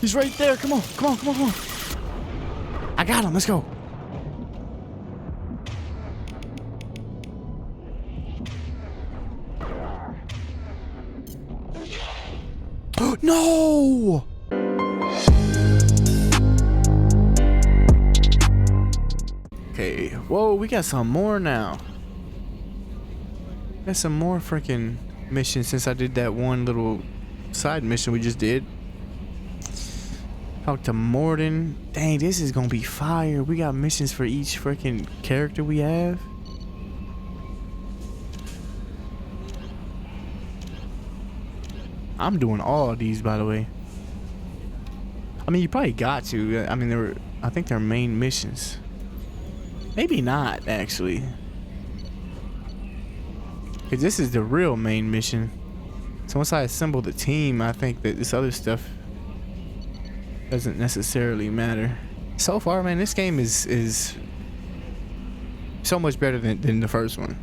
He's right there. Come on, come on, come on, come on. I got him. Let's go. No! Okay, whoa, we got some more now. Got some more freaking missions since I did that one little side mission we just did. Talk to Morden. Dang, this is gonna be fire. We got missions for each freaking character we have. I'm doing all of these, by the way. I mean, you probably got to. I mean, I think they're main missions. Maybe not, actually. Because this is the real main mission. So once I assemble the team, I think that this other stuff doesn't necessarily matter. So far, man, this game is so much better than the first one.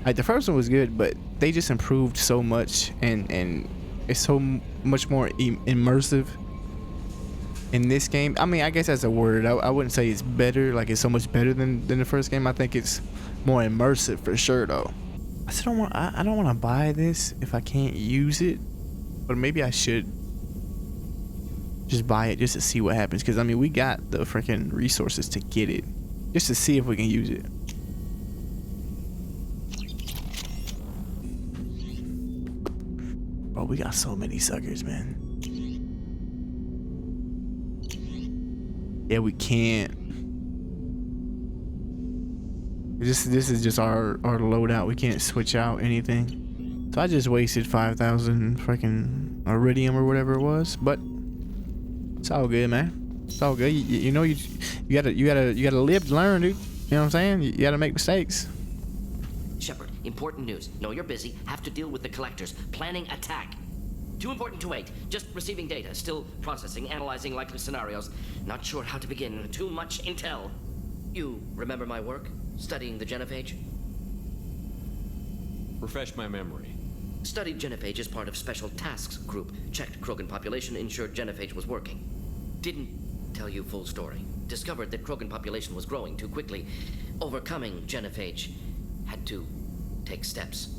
Like, the first one was good, but they just improved so much, and it's so much more immersive in this game. I mean, I guess that's a word. I wouldn't say it's better, like it's so much better than the first game. I think it's more immersive for sure, though. I still don't want. I don't want to buy this if I can't use it, but maybe I should just buy it just to see what happens. Because I mean, we got the freaking resources to get it, just to see if we can use it. Bro, we got so many suckers, man. Yeah, we can't. This is just our loadout. We can't switch out anything. So I just wasted 5,000 freaking iridium or whatever it was, but it's all good, man. It's all good. You know, you gotta live to learn, dude. You know what I'm saying? You gotta make mistakes. Shepard, important news. Know you're busy. Have to deal with the collectors. Planning attack. Too important to wait. Just receiving data. Still processing, analyzing likely scenarios. Not sure how to begin. Too much intel. You remember my work? Studying the genophage? Refresh my memory. Studied genophage as part of Special Tasks Group. Checked Krogan population, ensured genophage was working. Didn't tell you full story. Discovered that Krogan population was growing too quickly. Overcoming genophage. Had to take steps.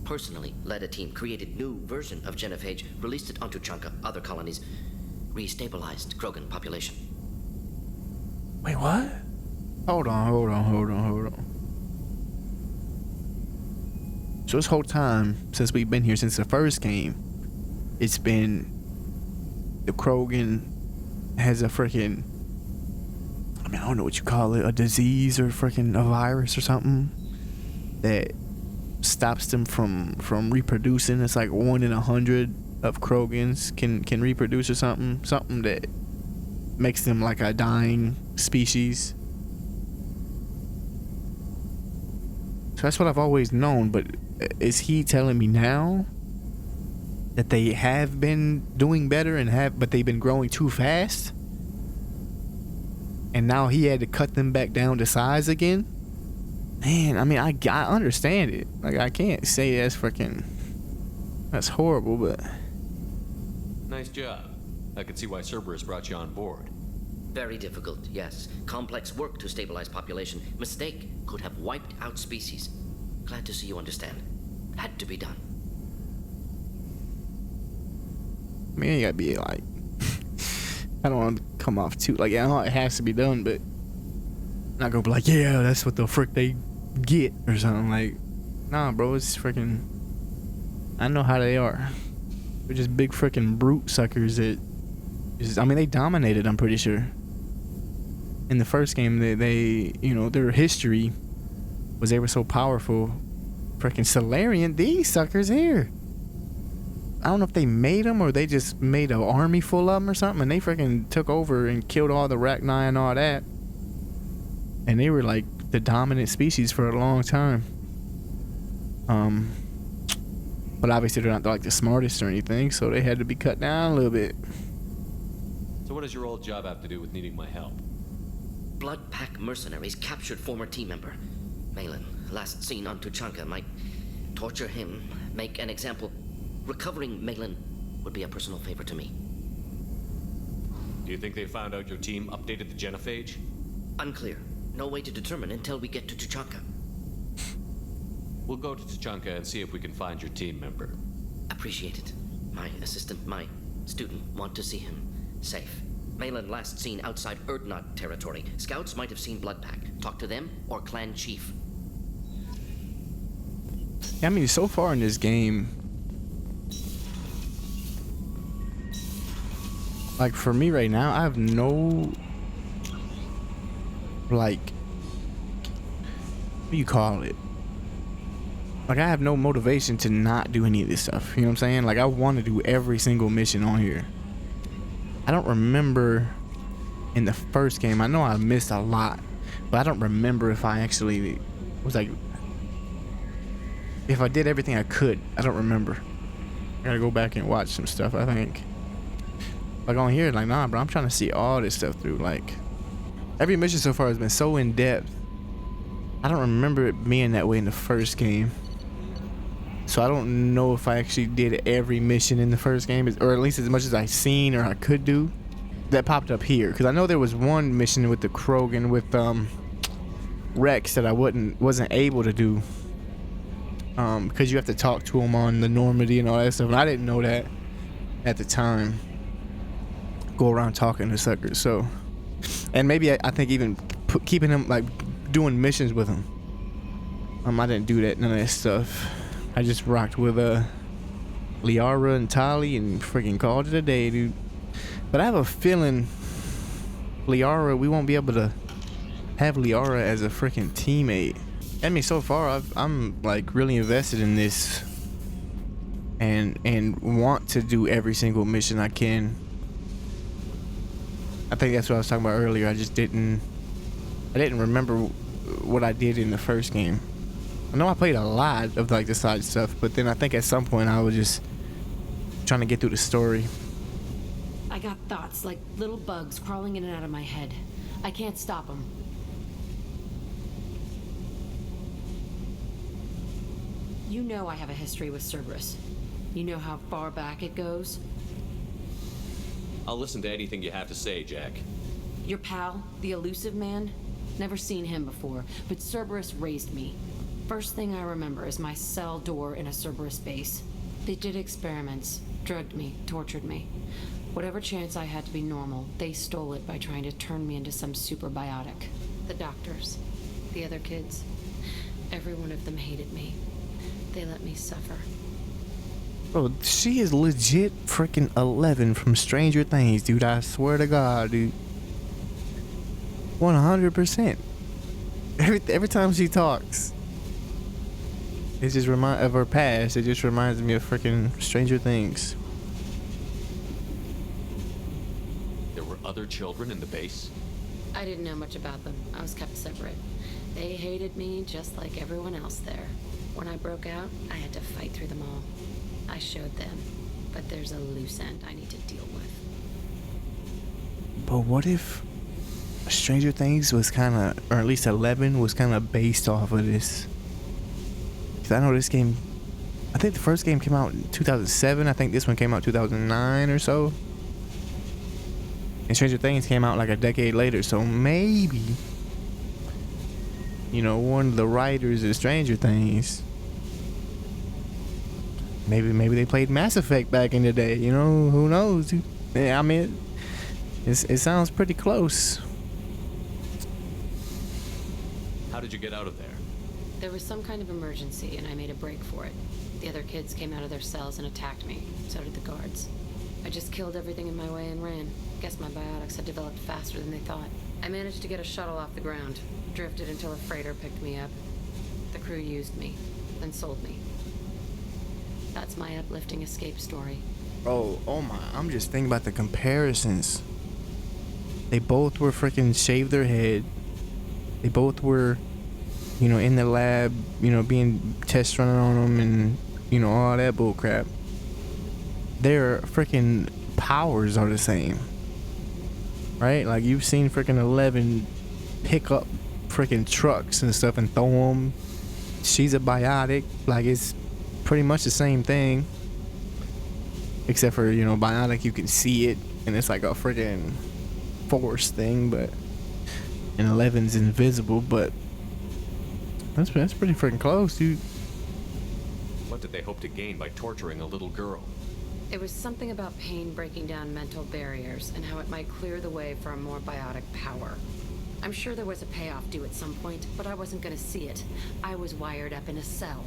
Personally led a team, created new version of genophage, released it onto Chunka, other colonies, restabilized Krogan population. Wait, what? Hold on. So this whole time, since we've been here, since the first game, it's been the Krogan has a freaking, I mean, I don't know what you call it, a disease or freaking a virus or something that stops them from reproducing. It's like 1 in 100 of Krogans can reproduce or something that makes them like a dying species. So that's what I've always known, but is he telling me now that they have been doing better but they've been growing too fast? And now he had to cut them back down to size again? Man, I mean, I understand it. Like, I can't say that's horrible, but... Nice job. I can see why Cerberus brought you on board. Very difficult, yes. Complex work to stabilize population. Mistake could have wiped out species. Glad to see you understand. Had to be done. I mean, you gotta be like... I don't want to come off too... Like, I know it has to be done, but... I'm not gonna be like, yeah, that's what the frick they get or something. Like, nah, bro, it's freaking... I know how they are. They're just big freaking brute suckers that... I mean, they dominated, I'm pretty sure. In the first game, they you know, their history was they were so powerful. Freaking Solarian, these suckers here. I don't know if they made them or they just made an army full of them or something, and they freaking took over and killed all the Rachni and all that. And they were like the dominant species for a long time. But obviously they're not like the smartest or anything, so they had to be cut down a little bit. So what does your old job have to do with needing my help? Blood Pack mercenaries captured former team member. Malin, last seen on Tuchanka, might torture him, make an example. Recovering Malin would be a personal favor to me. Do you think they found out your team updated the genophage? Unclear. No way to determine until we get to Tuchanka. We'll go to Tuchanka and see if we can find your team member. Appreciate it. My assistant, my student, want to see him safe. Malin last seen outside Erdnot territory. Scouts might have seen Bloodpack. Talk to them or clan chief. Yeah, I mean, so far in this game, like for me right now, I have no, like, what do you call it? Like, I have no motivation to not do any of this stuff. You know what I'm saying? Like, I want to do every single mission on here. I don't remember in the first game. I know I missed a lot, but I don't remember if I actually was like, if I did everything I could. I don't remember. I gotta go back and watch some stuff, I think. Like on here, like, nah, bro, I'm trying to see all this stuff through. Like, every mission so far has been so in depth. I don't remember it being that way in the first game. So I don't know if I actually did every mission in the first game, or at least as much as I seen or I could do. That popped up here, because I know there was one mission with the Krogan with Rex that I wasn't able to do, because you have to talk to him on the Normandy and all that stuff, and I didn't know that at the time. Go around talking to suckers, so, and maybe I think even keeping him, like, doing missions with him. I didn't do that, none of that stuff. I just rocked with Liara and Tali and freaking called it a day, dude. But I have a feeling Liara, we won't be able to have Liara as a freaking teammate. I mean, so far I'm like really invested in this and want to do every single mission I can. I think that's what I was talking about earlier. I didn't remember what I did in the first game. I know I played a lot of like the side stuff, but then I think at some point I was just trying to get through the story. I got thoughts like little bugs crawling in and out of my head. I can't stop them. You know I have a history with Cerberus. You know how far back it goes? I'll listen to anything you have to say, Jack. Your pal, the elusive man? Never seen him before, but Cerberus raised me. First thing I remember is my cell door in a Cerberus base. They did experiments, drugged me, tortured me. Whatever chance I had to be normal, they stole it by trying to turn me into some superbiotic. The doctors, the other kids, every one of them hated me. They let me suffer. Bro, she is legit freaking 11 from Stranger Things, dude. I swear to God, dude. 100%. Every time she talks, it just reminds of her past. It just reminds me of freaking Stranger Things. There were other children in the base? I didn't know much about them. I was kept separate. They hated me just like everyone else there. When I broke out, I had to fight through them all. I showed them, but there's a loose end I need to deal with. But what if Stranger Things was kind of, or at least 11 was kind of based off of this? Because I know this game, I think the first game came out in 2007. I think this one came out 2009 or so. And Stranger Things came out like a decade later. So maybe, you know, one of the writers of Stranger Things, maybe they played Mass Effect back in the day. You know, who knows? Yeah, I mean, it sounds pretty close. How did you get out of there? There was some kind of emergency, and I made a break for it. The other kids came out of their cells and attacked me. So did the guards. I just killed everything in my way and ran. Guess my biotics had developed faster than they thought. I managed to get a shuttle off the ground. Drifted until a freighter picked me up. The crew used me, then sold me. That's my uplifting escape story. Oh my, I'm just thinking about the comparisons. They both were freaking shaved their head. They both were, you know, in the lab, you know, being test running on them and, you know, all that bull crap. Their freaking powers are the same. Right? Like, you've seen freaking 11 pick up freaking trucks and stuff and throw them. She's a biotic. Like, it's pretty much the same thing. Except for, you know, biotic, you can see it. And it's like a freaking force thing, but and 11's invisible, but that's pretty freaking close, dude. What did they hope to gain by torturing a little girl? It was something about pain breaking down mental barriers and how it might clear the way for a more biotic power. I'm sure there was a payoff due at some point, but I wasn't gonna see it. I was wired up in a cell.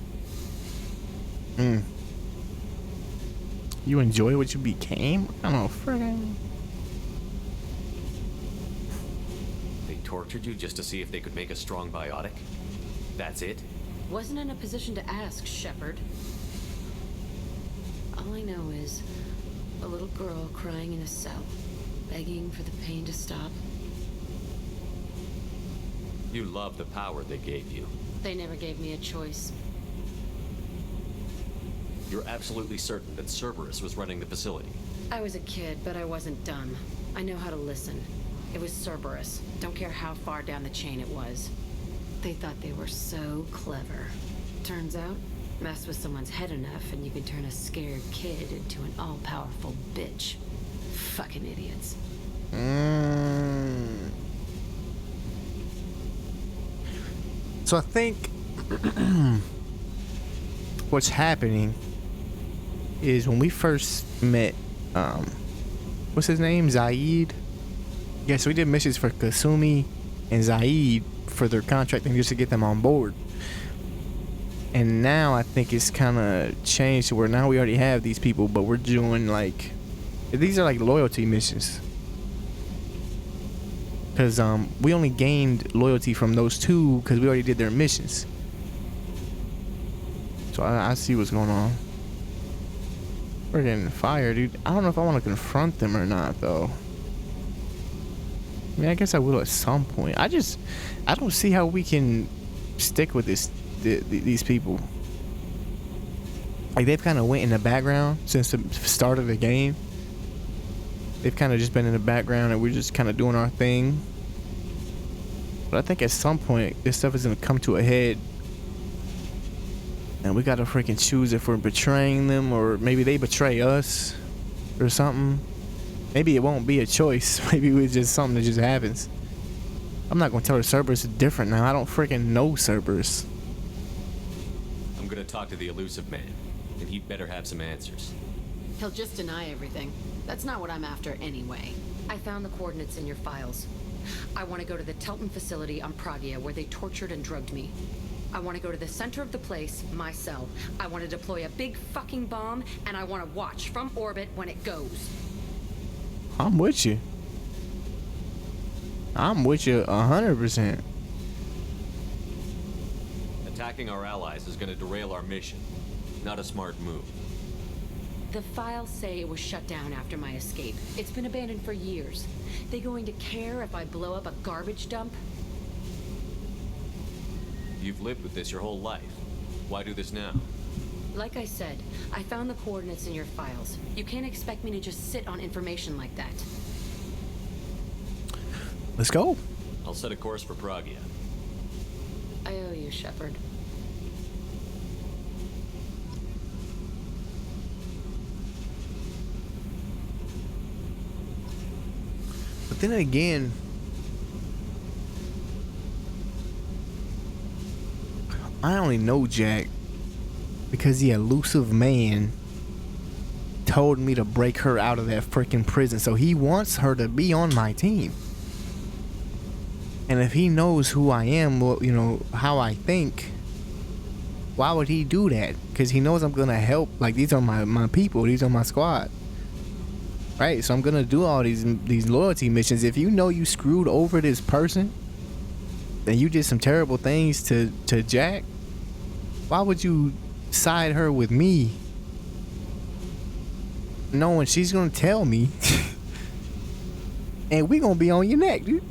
You enjoy what you became? I don't know, friggin'. They tortured you just to see if they could make a strong biotic? That's it? Wasn't in a position to ask, Shepard. All I know is a little girl crying in a cell, begging for the pain to stop. You love the power they gave you. They never gave me a choice. You're absolutely certain that Cerberus was running the facility? I was a kid, but I wasn't dumb. I know how to listen. It was Cerberus. Don't care how far down the chain it was. They thought they were so clever. Turns out, mess with someone's head enough and you can turn a scared kid into an all-powerful bitch. Fucking idiots. So I think what's happening is when we first met, what's his name? Zaid? Yeah, so we did missions for Kasumi and Zaid for their contracting just to get them on board. And now I think it's kind of changed to where now we already have these people, but we're doing like, these are like loyalty missions. Because we only gained loyalty from those two because we already did their missions. So I see what's going on. We're getting fired, dude. I don't know if I want to confront them or not, though. I mean, I guess I will at some point. I don't see how we can stick with these people. Like, they've kind of went in the background since the start of the game. They've kind of just been in the background and we're just kind of doing our thing. But I think at some point, this stuff is going to come to a head. And we got to freaking choose if we're betraying them or maybe they betray us or something. Maybe it won't be a choice. Maybe it's just something that just happens. I'm not going to tell her Cerberus is different now. I don't freaking know Cerberus. I'm going to talk to the elusive man, and he'd better have some answers. He'll just deny everything. That's not what I'm after anyway. I found the coordinates in your files. I want to go to the Telton facility on Pragia where they tortured and drugged me. I want to go to the center of the place, my cell. I want to deploy a big fucking bomb, and I want to watch from orbit when it goes. I'm with you. I'm with you 100%. Attacking our allies is going to derail our mission. Not a smart move. The files say it was shut down after my escape. It's been abandoned for years. They going to care if I blow up a garbage dump? You've lived with this your whole life. Why do this now? Like I said, I found the coordinates in your files. You can't expect me to just sit on information like that. Let's go. I'll set a course for Pragia. I owe you, Shepard. But then again, I only know Jack because the elusive man told me to break her out of that freaking prison. So he wants her to be on my team. And if he knows who I am, well, you know, how I think, why would he do that? Because he knows I'm going to help. Like, these are my people. These are my squad. Right? So I'm going to do all these loyalty missions. If you know you screwed over this person and you did some terrible things to Jack, why would you side her with me knowing she's going to tell me and we going to be on your neck, dude?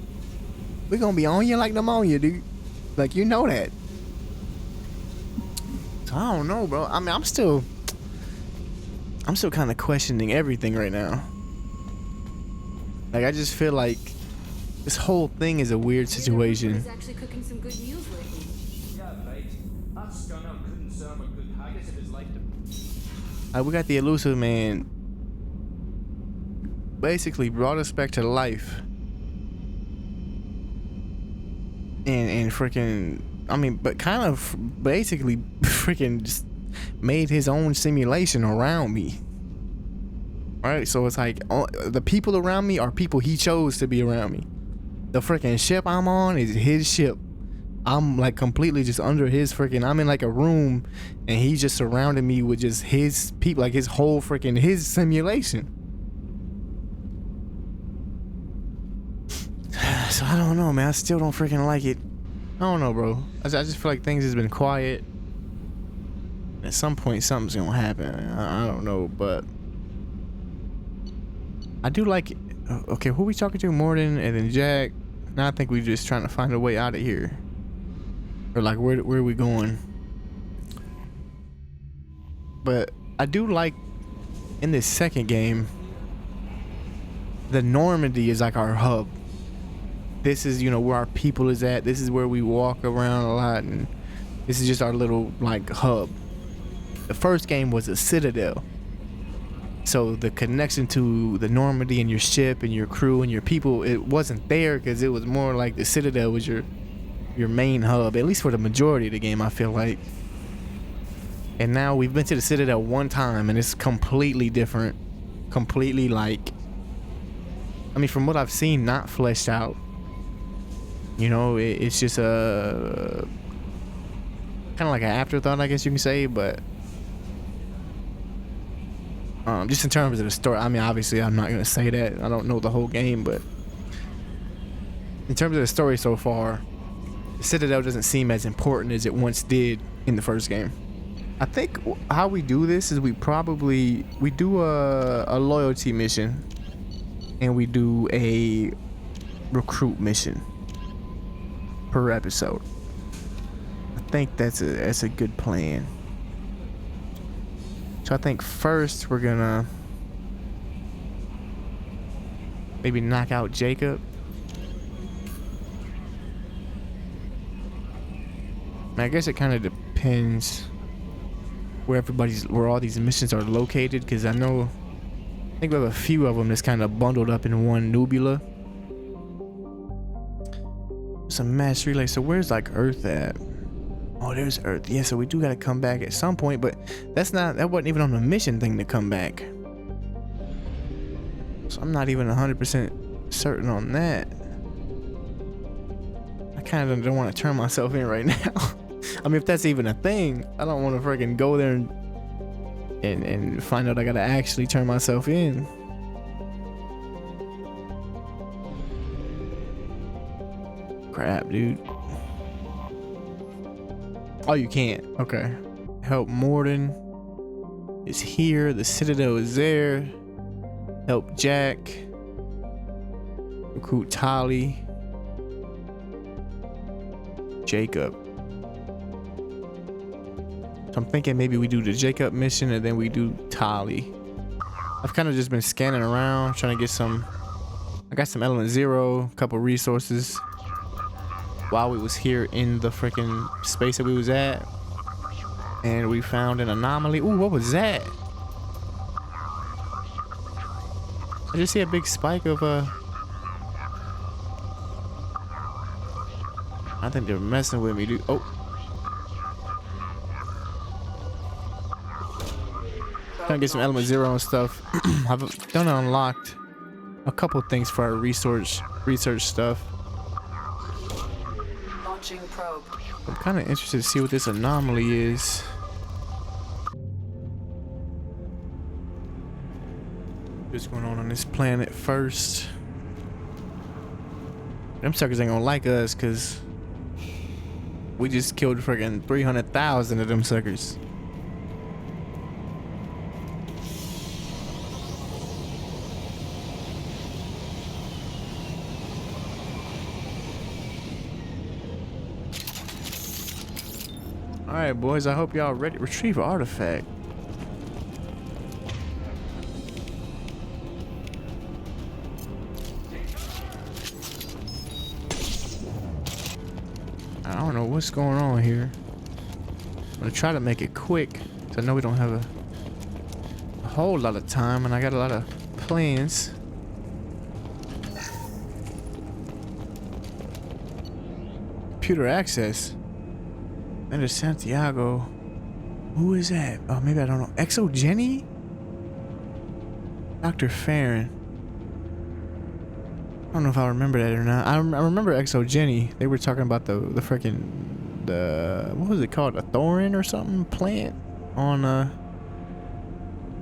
We're going to be on you like pneumonia, dude. Like, you know that. So I don't know, bro. I mean, I'm still kind of questioning everything right now. Like, I just feel like this whole thing is a weird situation. He's actually cooking some good meals lately. Yeah, right. That scunner couldn't serve a good haggis if his life depended. We got the elusive man basically brought us back to life and freaking, I mean, but kind of basically freaking just made his own simulation around me. Right? So it's like the people around me are people he chose to be around me. The freaking ship I'm on is his ship. I'm like completely just under his freaking, I'm in like a room and he's just surrounding me with just his people, like his whole freaking, his simulation. So I don't know, man. I still don't freaking like it. I don't know, bro. I just feel like things has been quiet. At some point something's gonna happen. I don't know, but I do like it. Okay, who we talking to? Morden and then Jack. Now I think we're just trying to find a way out of here. Or like where are we going? But I do like in this second game, the Normandy is like our hub. This is, you know, where our people is at. This is where we walk around a lot, and this is just our little like hub. The first game was a citadel. So the connection to the Normandy and your ship and your crew and your people, it wasn't there because it was more like the citadel was your main hub, at least for the majority of the game, I feel like. And now we've been to the citadel one time and it's completely different. Completely like, I mean, from what I've seen, not fleshed out. You know, it's just a kind of like an afterthought, I guess you can say, but just in terms of the story, I mean, obviously I'm not gonna say that. I don't know the whole game, but in terms of the story so far, the Citadel doesn't seem as important as it once did in the first game. I think how we do this is we do a loyalty mission and we do a recruit mission per episode. I think that's a good plan. So I think first we're gonna maybe knock out Jacob. I guess it kind of depends where all these missions are located, because I think we have a few of them that's kind of bundled up in one nebula. Some mass relay. So where's like Earth at? Oh, there's Earth. Yeah, so we do gotta come back at some point, but that wasn't even on the mission thing to come back. So I'm not even 100% certain on that. I kind of don't want to turn myself in right now. I mean, if that's even a thing, I don't want to freaking go there and find out I gotta actually turn myself in. Crap, dude. Oh, you can't. Okay. Help Morden is here. The Citadel is there. Help Jack. Recruit Tali. Jacob. So I'm thinking maybe we do the Jacob mission and then we do Tali. I've kind of just been scanning around, trying to get some. I got some element 0, a couple resources while we was here in the freaking space that we was at, and we found an anomaly. Ooh, what was that? I just see a big spike of I think they're messing with me, dude. Oh. Trying to get some element 0 and stuff. I've done unlocked a couple things for our research stuff. Launching probe. I'm kind of interested to see what this anomaly is. What's going on this planet first? Them suckers ain't gonna like us because we just killed freaking 300,000 of them suckers. Alright, boys, I hope y'all ready. Retrieve artifact. I don't know what's going on here. I'm gonna try to make it quick, because I know we don't have a whole lot of time, and I got a lot of plans. computer access. Commander Santiago. Who is that? Oh, maybe I don't know. Exo Jenny? Dr. Farron. I don't know if I remember that or not. I remember Exo Jenny. They were talking about the freaking what was it called? A Thorin or something plant on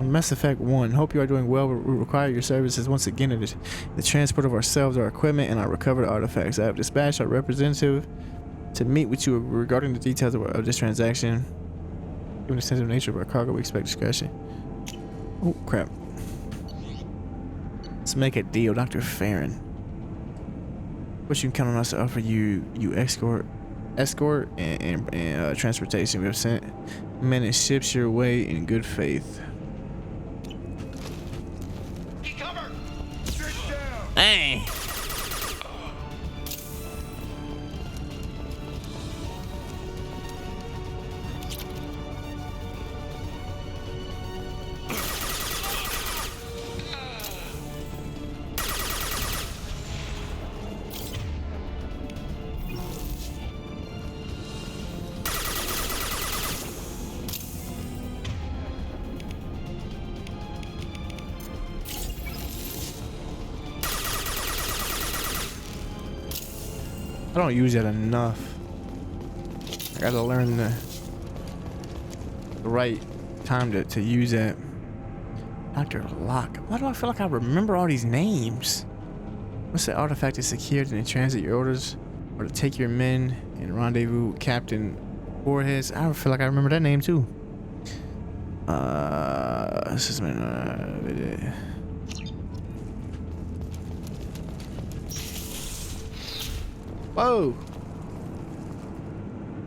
Mass Effect 1. Hope you are doing well. We require your services once again in the transport of ourselves, our equipment, and our recovered artifacts. I have dispatched our representative to meet with you regarding the details of this transaction. Given the sensitive nature of our cargo, we expect discretion. Oh, crap. Let's make a deal, Dr. Farron. But you can count on us to offer you escort and transportation. We have sent men and ships your way in good faith. Hey. I don't use that enough. I gotta learn the right time to use that. Dr. Locke. Why do I feel like I remember all these names? Once the artifact is secured and in transit, your orders are to take your men and rendezvous with Captain Voorhees. I feel like I remember that name too. This is whoa!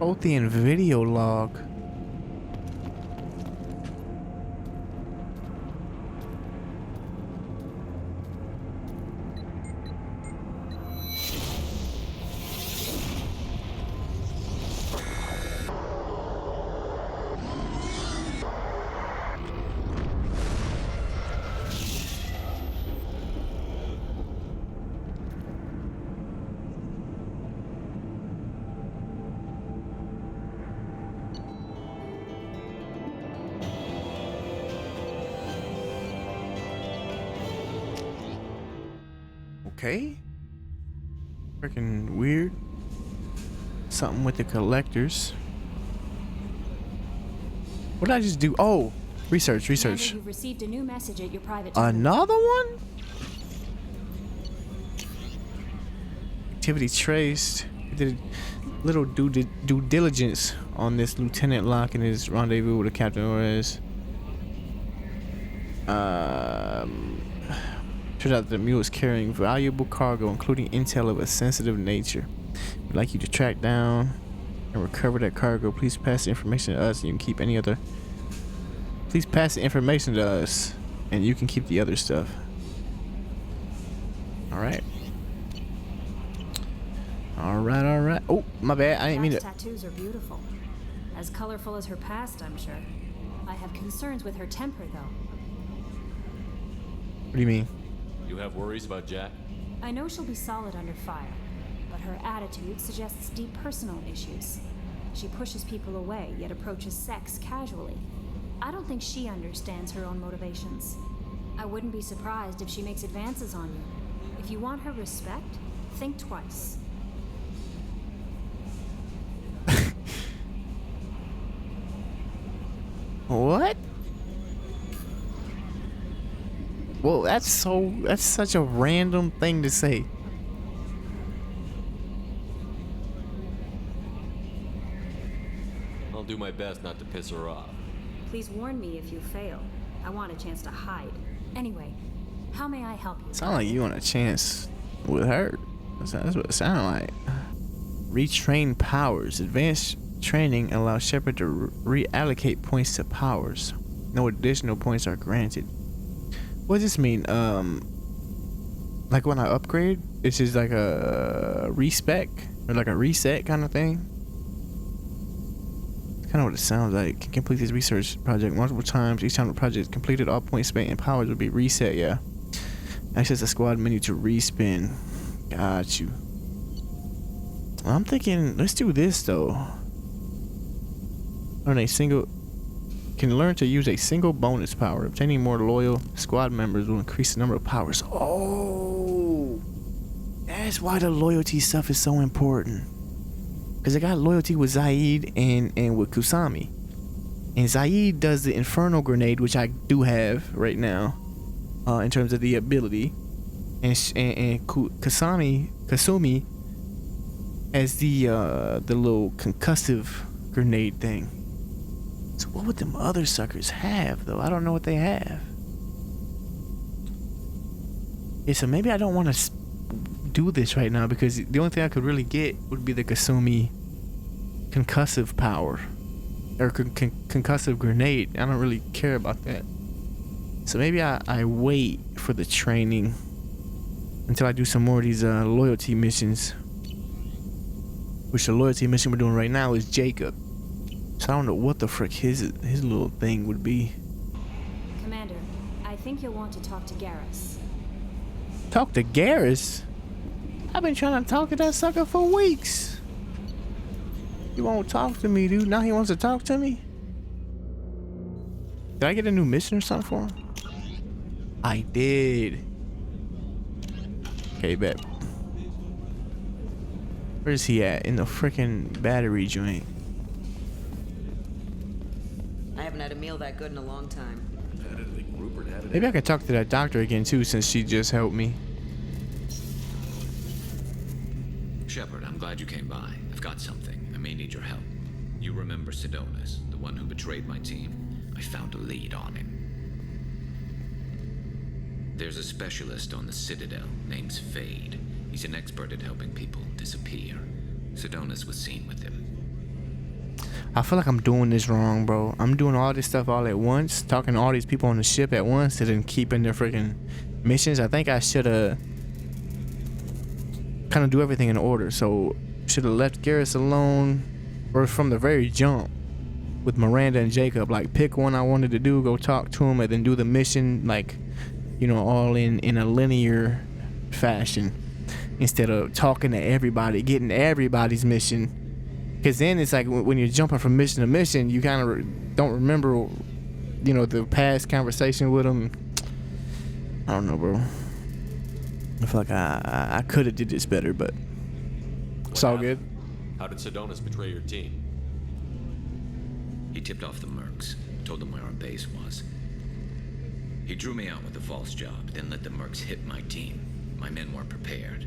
Othean video log. Okay. Freaking weird. Something with the collectors. What did I just do? Oh, research. You've received a new message at your private Another one? Activity traced. We did a little due diligence on this Lieutenant Locke and his rendezvous with the Captain Voorhees. Turns out that the mule is carrying valuable cargo, including intel of a sensitive nature. We'd like you to track down and recover that cargo. Please pass the information to us, and you can keep any other. Please pass the information to us, and you can keep the other stuff. All right. All right. Oh, my bad. I didn't mean to. Tattoos are beautiful. As colorful as her past, I'm sure. I have concerns with her temper, though. What do you mean? You have worries about Jack? I know she'll be solid under fire, but her attitude suggests deep personal issues. She pushes people away, yet approaches sex casually. I don't think she understands her own motivations. I wouldn't be surprised if she makes advances on you. If you want her respect, think twice. What? Well, that's such a random thing to say. I'll do my best not to piss her off. Please warn me if you fail. I want a chance to hide. Anyway, how may I help you? Sound like you want a chance with her. That's what it sounded like. Retrain powers. Advanced training allows Shepard to reallocate points to powers. No additional points are granted. What does this mean? Like when I upgrade, it's just like a respec or like a reset kind of thing. It's kind of what it sounds like. Can complete this research project multiple times. Each time the project is completed, all points spent and powers will be reset. Yeah. Access the squad menu to respin. Got you. I'm thinking, let's do this though. Can learn to use a single bonus power. Obtaining more loyal squad members will increase the number of powers. Oh, that's why the loyalty stuff is so important. Because I got loyalty with Zaid and with Kusami. And Zaid does the Inferno Grenade, which I do have right now, in terms of the ability. And Kasumi has the little concussive grenade thing. So what would them other suckers have, though? I don't know what they have. Yeah, so maybe I don't want to do this right now, because the only thing I could really get would be the Kasumi concussive power. Or concussive grenade. I don't really care about that. So maybe I wait for the training until I do some more of these loyalty missions. Which the loyalty mission we're doing right now is Jacob. So I don't know what the frick his little thing would be. Commander, I think you'll want to talk to Garrus. Talk to Garrus? I've been trying to talk to that sucker for weeks. He won't talk to me, dude. Now he wants to talk to me? Did I get a new mission or something for him? I did. Okay, bet. Where's he at? In the freaking battery joint. I haven't had a meal that good in a long time. Maybe I could talk to that doctor again too, since she just helped me. Shepard, I'm glad you came by. I've got something. I may need your help. You remember Sidonus, the one who betrayed my team? I found a lead on him. There's a specialist on the Citadel named Fade. He's an expert at helping people disappear. Sidonus was seen with him. I feel like I'm doing this wrong, bro. I'm doing all this stuff all at once, talking to all these people on the ship at once, and then keeping their freaking missions. I think I should have kind of do everything in order. So should have left Garrus alone, or from the very jump with Miranda and Jacob. Like, pick one I wanted to do, go talk to him, and then do the mission, like, you know, all in a linear fashion, instead of talking to everybody, getting everybody's mission. Because then it's like when you're jumping from mission to mission, you kind of don't remember, you know, the past conversation with them. I don't know, bro. I feel like I could have did this better, but it's all good. How did Sidonus betray your team? He tipped off the mercs, told them where our base was. He drew me out with a false job, then let the mercs hit my team. My men weren't prepared.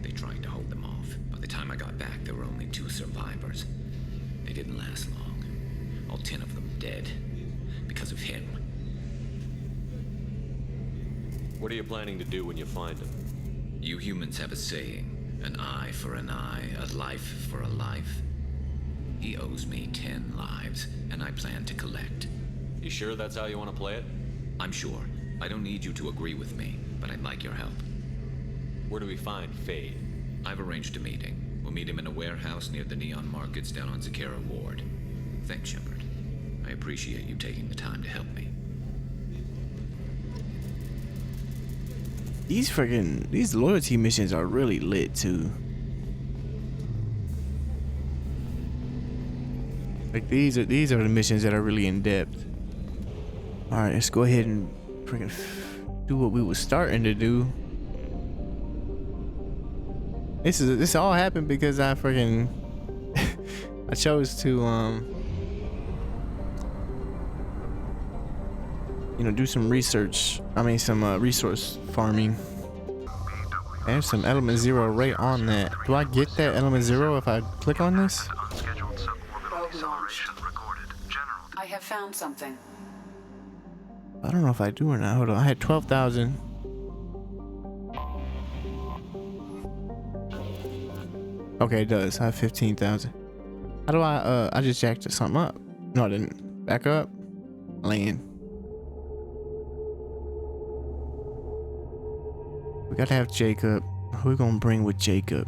They tried to hold them off. By the time I got back, there were only 2 survivors. They didn't last long. All 10 of them dead. Because of him. What are you planning to do when you find him? You humans have a saying. An eye for an eye, a life for a life. He owes me 10 lives, and I plan to collect. You sure that's how you want to play it? I'm sure. I don't need you to agree with me, but I'd like your help. Where do we find Fade? I've arranged a meeting. We'll meet him in a warehouse near the Neon Markets down on Zakera Ward. Thanks, Shepard. I appreciate you taking the time to help me. These loyalty missions are really lit too. Like these are the missions that are really in depth. All right, let's go ahead and freaking do what we were starting to do. This all happened because I freaking I chose to you know, do some research. I mean, some resource farming. There's some element 0 right on that. Do I get that element 0 if I click on this? I have found something. I don't know if I do or not. Hold on, I had 12,000. Okay, it does. I have 15,000. How do I just jacked something up. No, I didn't. Back up. Land. We gotta have Jacob. Who we gonna bring with Jacob?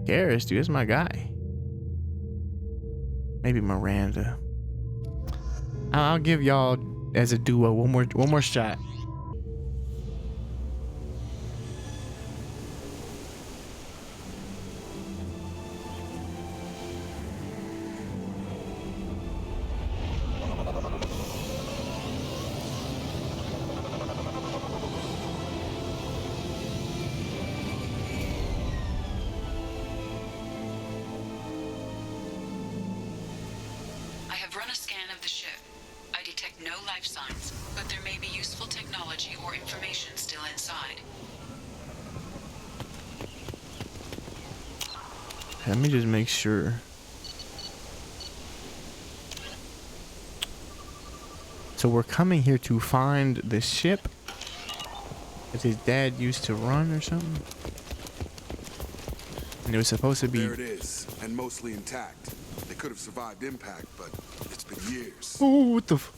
Garrus, dude, that's my guy. Maybe Miranda. I'll give y'all as a duo one more shot. run a scan of the ship. I detect no life signs, but there may be useful technology or information still inside. Let me just make sure. So we're coming here to find the ship that his dad used to run or something? And it was supposed to be... There it is, and mostly intact. They could have survived impact, but it's been years. Oh, what the f...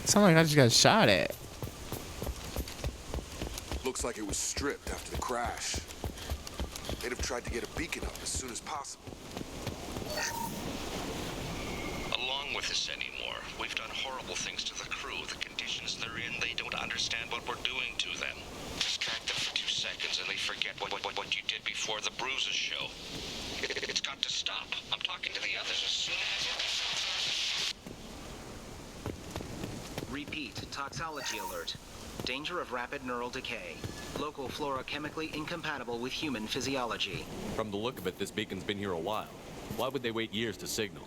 Sound like I just got shot at. Looks like it was stripped after the crash. They'd have tried to get a beacon up as soon as possible. Along with this anymore. We've done horrible things to the crew. The conditions they're in, they don't understand what we're doing to them. Distract them for 2 seconds and they forget what you did before the bruises show. It's got to stop. I'm talking to the others as soon as... Repeat, toxology alert. Danger of rapid neural decay. Local flora chemically incompatible with human physiology. From the look of it, this beacon's been here a while. Why would they wait years to signal?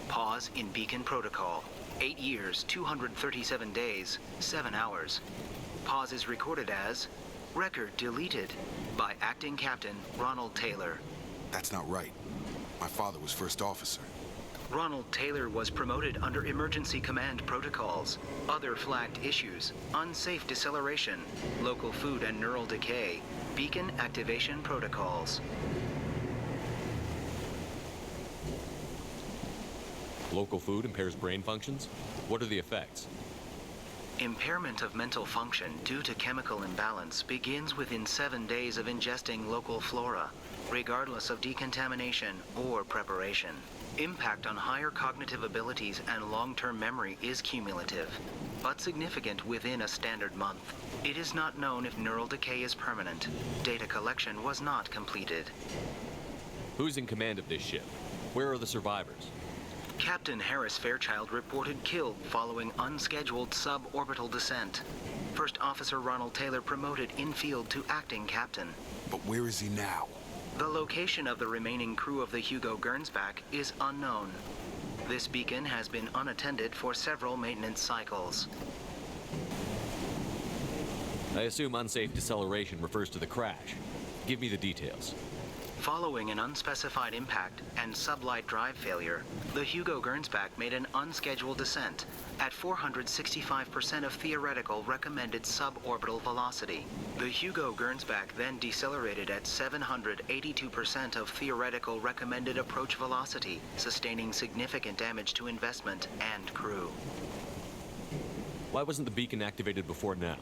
Pause in beacon protocol. 8 years, 237 days, 7 hours. Pause is recorded as record deleted by acting captain Ronald Taylor. That's not right. My father was first officer. Ronald Taylor was promoted under emergency command protocols. Other flagged issues: unsafe deceleration, local food and neural decay, beacon activation protocols. Local food impairs brain functions? What are the effects? Impairment of mental function due to chemical imbalance begins within 7 days of ingesting local flora, regardless of decontamination or preparation. Impact on higher cognitive abilities and long-term memory is cumulative, but significant within a standard month. It is not known if neural decay is permanent. Data collection was not completed. Who's in command of this ship? Where are the survivors? Captain Harris Fairchild reported killed following unscheduled suborbital descent. First Officer Ronald Taylor promoted in-field to acting captain. But where is he now? The location of the remaining crew of the Hugo Gernsback is unknown. This beacon has been unattended for several maintenance cycles. I assume unsafe deceleration refers to the crash. Give me the details. Following an unspecified impact and sublight drive failure, the Hugo Gernsback made an unscheduled descent at 465% of theoretical recommended suborbital velocity. The Hugo Gernsback then decelerated at 782% of theoretical recommended approach velocity, sustaining significant damage to investment and crew. Why wasn't the beacon activated before now?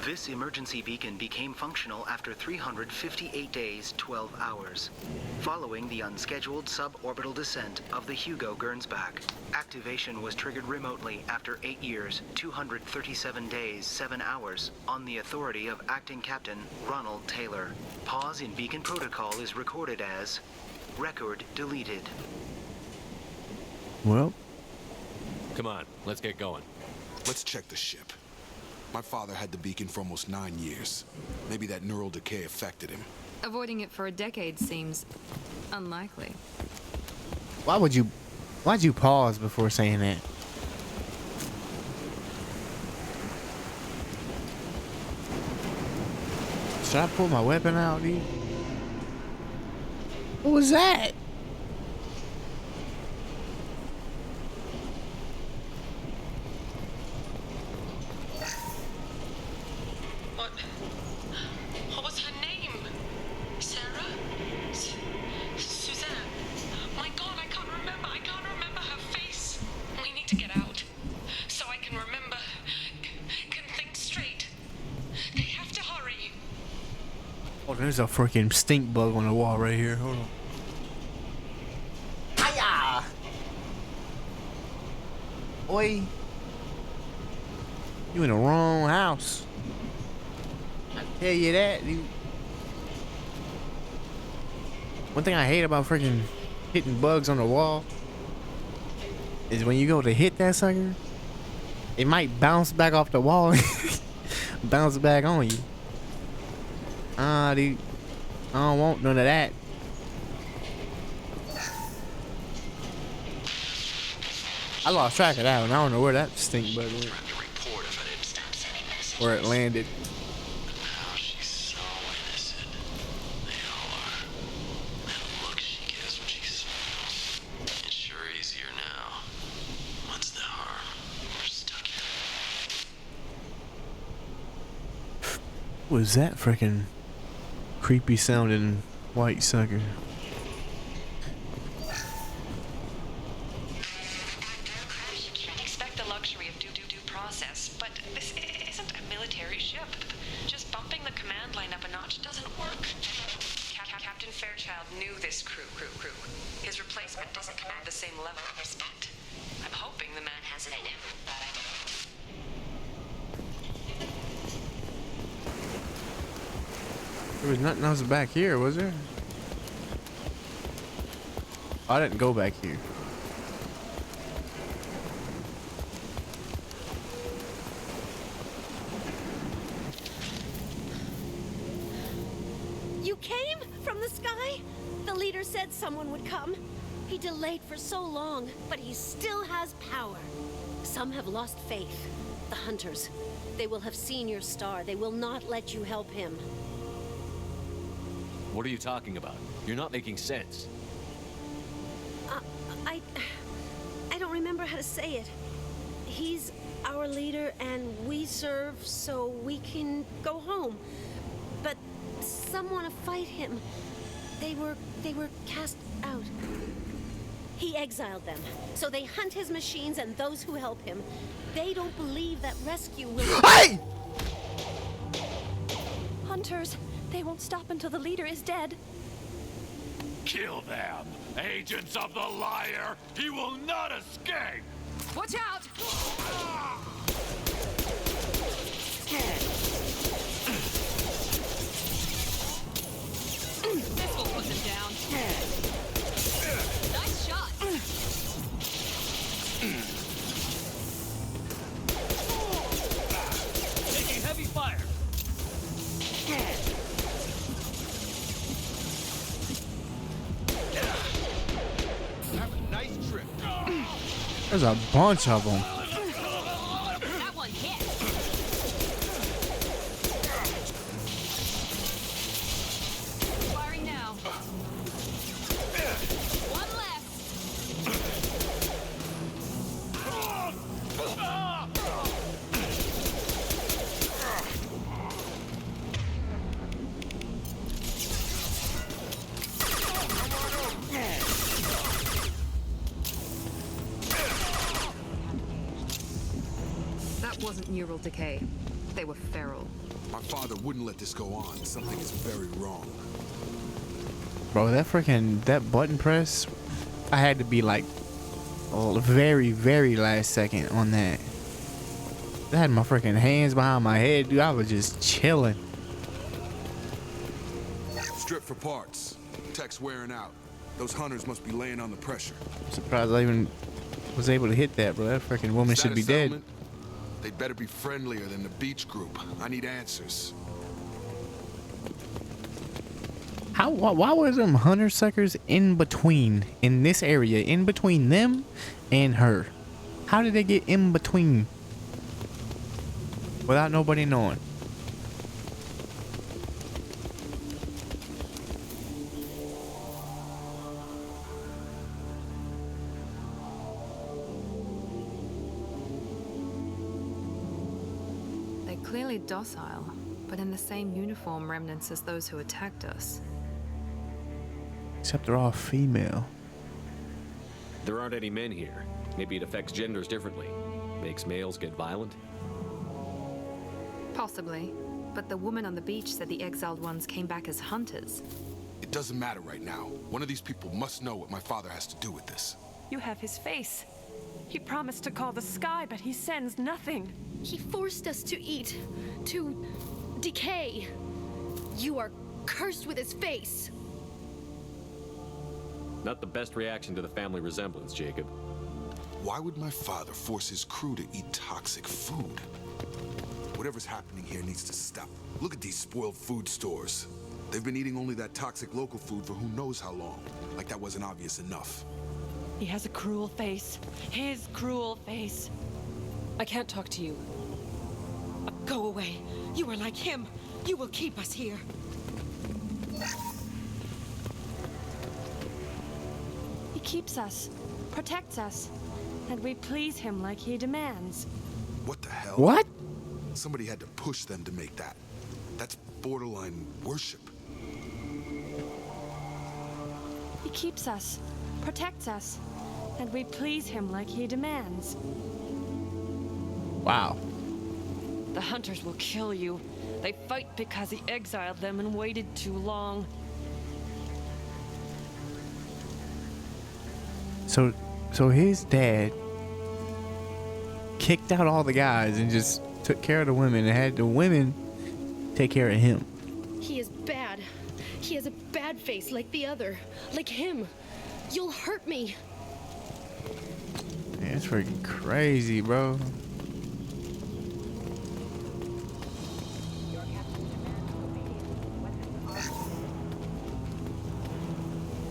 This emergency beacon became functional after 358 days, 12 hours, following the unscheduled suborbital descent of the Hugo Gernsback. Activation was triggered remotely after 8 years, 237 days, 7 hours, on the authority of Acting Captain Ronald Taylor. Pause in beacon protocol is recorded as record deleted. Well, come on, let's get going. Let's check the ship. My father had the beacon for almost 9 years. Maybe that neural decay affected him. Avoiding it for a decade seems unlikely. why'd you pause before saying that? Should I pull my weapon out, dude? What was that? What was her name? Sarah? Suzanne? My God, I can't remember her face. We need to get out, so I can remember, can think straight. They have to hurry. Oh, there's a freaking stink bug on the wall right here. Hold on. Hiya! Oi. You in the wrong house. I tell you that, dude. One thing I hate about freaking hitting bugs on the wall is when you go to hit that sucker, it might bounce back off the wall and bounce back on you. Dude, I don't want none of that. I lost track of that one. I don't know where that stink bug went. Where it landed. Now she's so innocent. They all are. That look she gives when she smiles. It's sure easier now. What's the harm? We're stuck here. Was that freaking creepy sounding white sucker? Expect the luxury of due process, but this isn't a military ship. Just bumping the command line up a notch doesn't work. Captain Fairchild knew this crew. His replacement doesn't command the same level of respect. I'm hoping the man has it in him. There was nothing else back here, was there? I didn't go back here. You came from the sky? The leader said someone would come. He delayed for so long, but he still has power. Some have lost faith. The hunters. They will have seen your star. They will not let you help him. What are you talking about? You're not making sense. I don't remember how to say it. He's our leader and we serve so we can go home. But some want to fight him. They were cast out. He exiled them. So they hunt his machines and those who help him. They don't believe that rescue will... Hey! Hunters, they won't stop until the leader is dead. Kill them! Agents of the liar! He will not escape! Watch out! This will put them down. Nice shot. Taking heavy fire! Have a nice trip. There's a bunch of them. That one hit. Firing now. One left. That wasn't neural decay. They were feral. My father wouldn't let this go on. Something is very wrong. Bro, that button press, I had to be like very, very last second on that. I had my freaking hands behind my head, dude. I was just chilling. Strip for parts. Tech's wearing out. Those hunters must be laying on the pressure. I'm surprised I even was able to hit that, bro. That freaking woman Is that should a be dead. settlement? They'd better be friendlier than the beach group. I need answers. Why were them hunter suckers in between, in this area, in between them and her? How did they get in between without nobody knowing? They're clearly docile, but in the same uniform remnants as those who attacked us. Except they're all female. There aren't any men here. Maybe it affects genders differently. Makes males get violent. Possibly. But the woman on the beach said the exiled ones came back as hunters. It doesn't matter right now. One of these people must know what my father has to do with this. You have his face. He promised to call the sky, but he sends nothing. He forced us to eat, to decay. You are cursed with his face. Not the best reaction to the family resemblance, Jacob. Why would my father force his crew to eat toxic food? Whatever's happening here needs to stop. Look at these spoiled food stores. They've been eating only that toxic local food for who knows how long. Like that wasn't obvious enough. He has a cruel face. His cruel face. I can't talk to you. Go away. You are like him. You will keep us here. He keeps us, protects us, and we please him like he demands. What the hell? What? Somebody had to push them to make that. That's borderline worship. He keeps us, protects us, and we please him like he demands. Wow. The hunters will kill you. They fight because he exiled them and waited too long. So his dad kicked out all the guys and just took care of the women and had the women take care of him. He is bad. He has a bad face like the other. Like him. You'll hurt me. Man, it's freaking crazy, bro.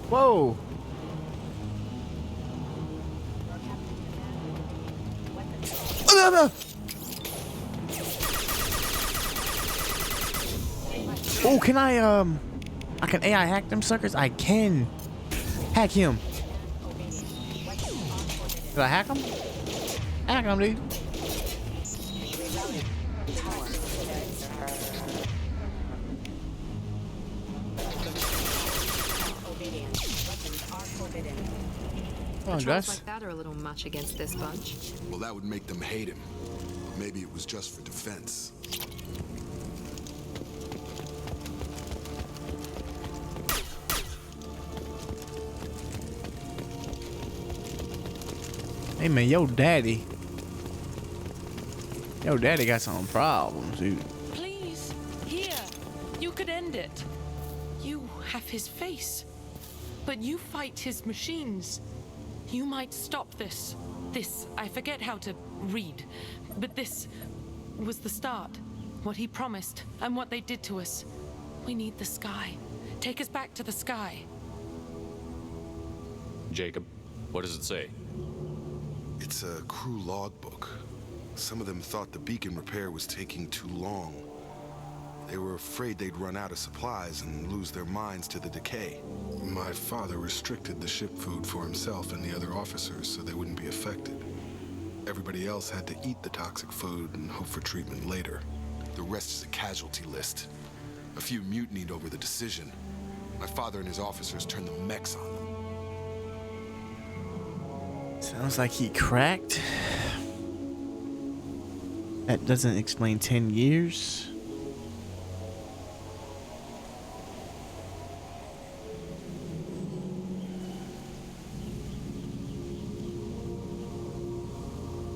Whoa. Oh, can I can AI hack them suckers? I can hack him. Did I hack him? Hack him, dude. Controls like that are a little much against this bunch. Well, that would make them hate him. Maybe it was just for defense. Hey man, yo daddy got some problems, dude. Please, here. You could end it. You have his face, but you fight his machines. You might stop this. This, I forget how to read, but this was the start. What he promised and what they did to us. We need the sky. Take us back to the sky. Jacob, what does it say? It's a crew logbook. Some of them thought the beacon repair was taking too long. They were afraid they'd run out of supplies and lose their minds to the decay. My father restricted the ship food for himself and the other officers so they wouldn't be affected. Everybody else had to eat the toxic food and hope for treatment later. The rest is a casualty list. A few mutinied over the decision. My father and his officers turned the mechs on them. Sounds like he cracked. That doesn't explain 10 years.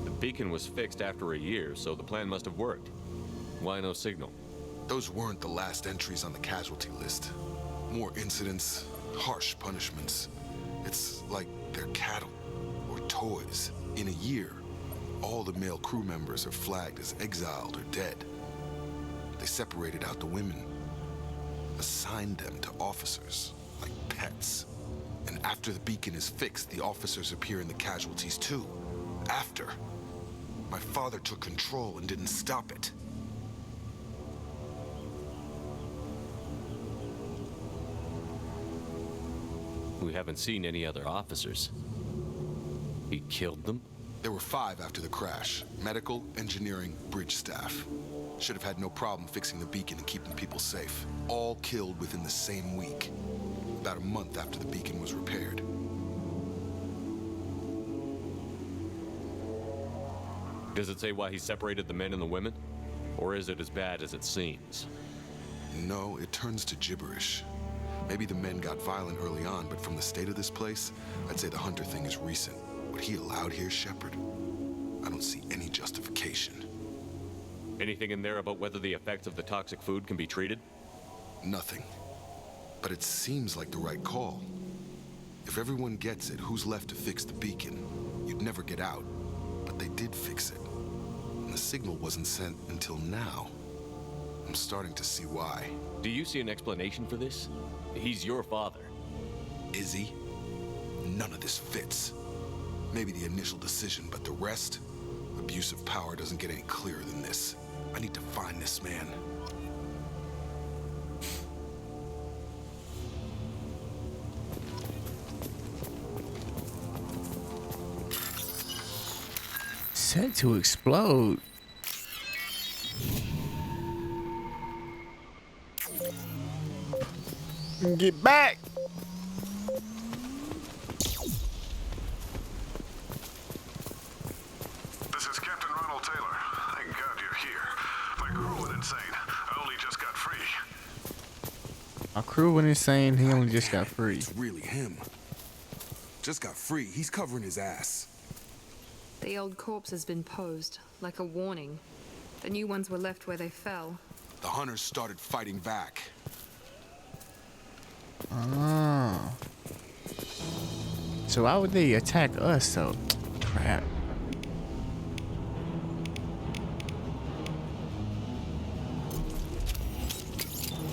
The beacon was fixed after a year, so the plan must have worked. Why no signal? Those weren't the last entries on the casualty list. More incidents, harsh punishments. It's like they're cattle or toys. In a year, all the male crew members are flagged as exiled or dead. They separated out the women, assigned them to officers, like pets. And after the beacon is fixed, the officers appear in the casualties too. After. My father took control and didn't stop it. We haven't seen any other officers. He killed them? There were 5 after the crash. Medical, engineering, bridge staff. Should have had no problem fixing the beacon and keeping people safe. All killed within the same week. About a month after the beacon was repaired. Does it say why he separated the men and the women? Or is it as bad as it seems? No, it turns to gibberish. Maybe the men got violent early on, but from the state of this place, I'd say the Hunter thing is recent. What he allowed here, Shepard, I don't see any justification. Anything in there about whether the effects of the toxic food can be treated? Nothing. But it seems like the right call. If everyone gets it, who's left to fix the beacon? You'd never get out. But they did fix it. And the signal wasn't sent until now. I'm starting to see why. Do you see an explanation for this? He's your father. Is he? None of this fits. Maybe the initial decision, but the rest? Abuse of power doesn't get any clearer than this. I need to find this man. Set to explode. Get back. This is Captain Ronald Taylor. Thank God you're here. My crew went insane. I only just got free. Our crew went insane. He only just got free. It's really him. Just got free. He's covering his ass. The old corpse has been posed, like a warning. The new ones were left where they fell. The hunters started fighting back. Oh. So why would they attack us though? Crap.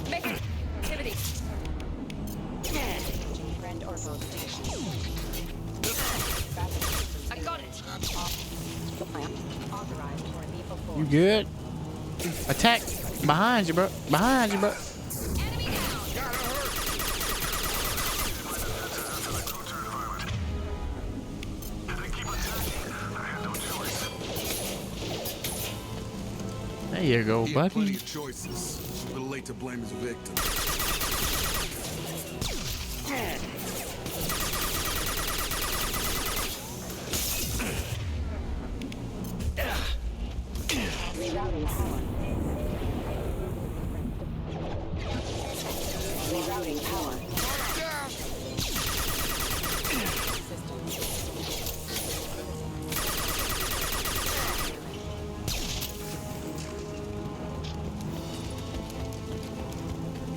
Make activity. Friend or foe position. I got it. Authorized for lethal force. You good? Attack! Behind you, bro. Behind you, bro. There you go, He had plenty buddy. of choices. A little late to blame his victim. Rerouting power. Rerouting power.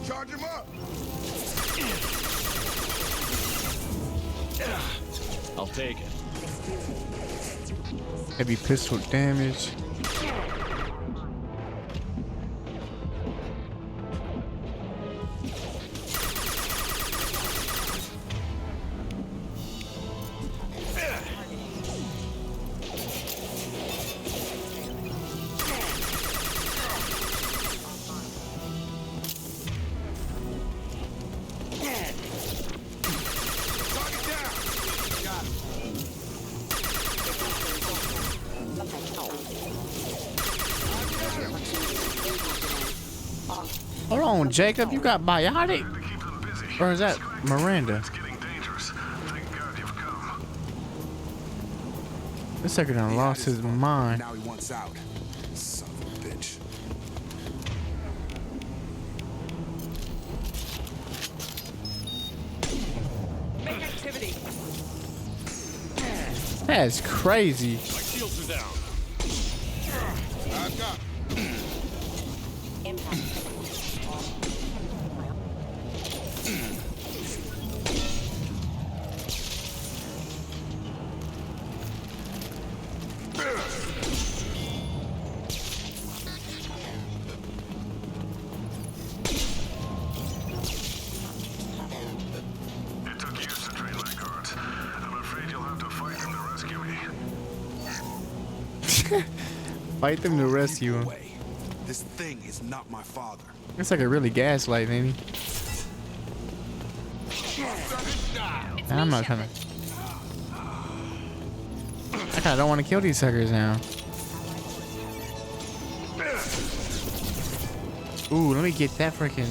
Charge him up! I'll take it. Heavy pistol damage. Hold on, Jacob. You got biotic? Or is that Miranda? This sucker done lost his mind. Now he wants out. Son of a bitch. Make activity. That's crazy. My shields are down. I've got. Impact. It took years to train my guards. I'm afraid you'll have to fight them to rescue me. Fight them to rescue him. Away. This thing is not my father. It's like a really gaslight, ain't he? Nah, I'm not trying to. I kinda don't want to kill these suckers now. Ooh, let me get that freaking.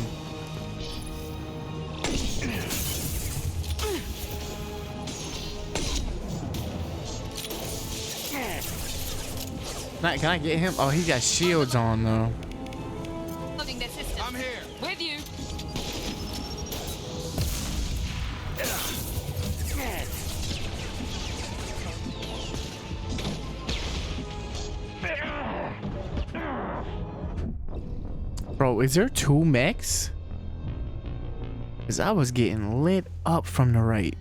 Can I get him? Oh, he got shields on though. Loading the system. I'm here. With you. Bro, is there 2 mechs? Cause I was getting lit up from the right.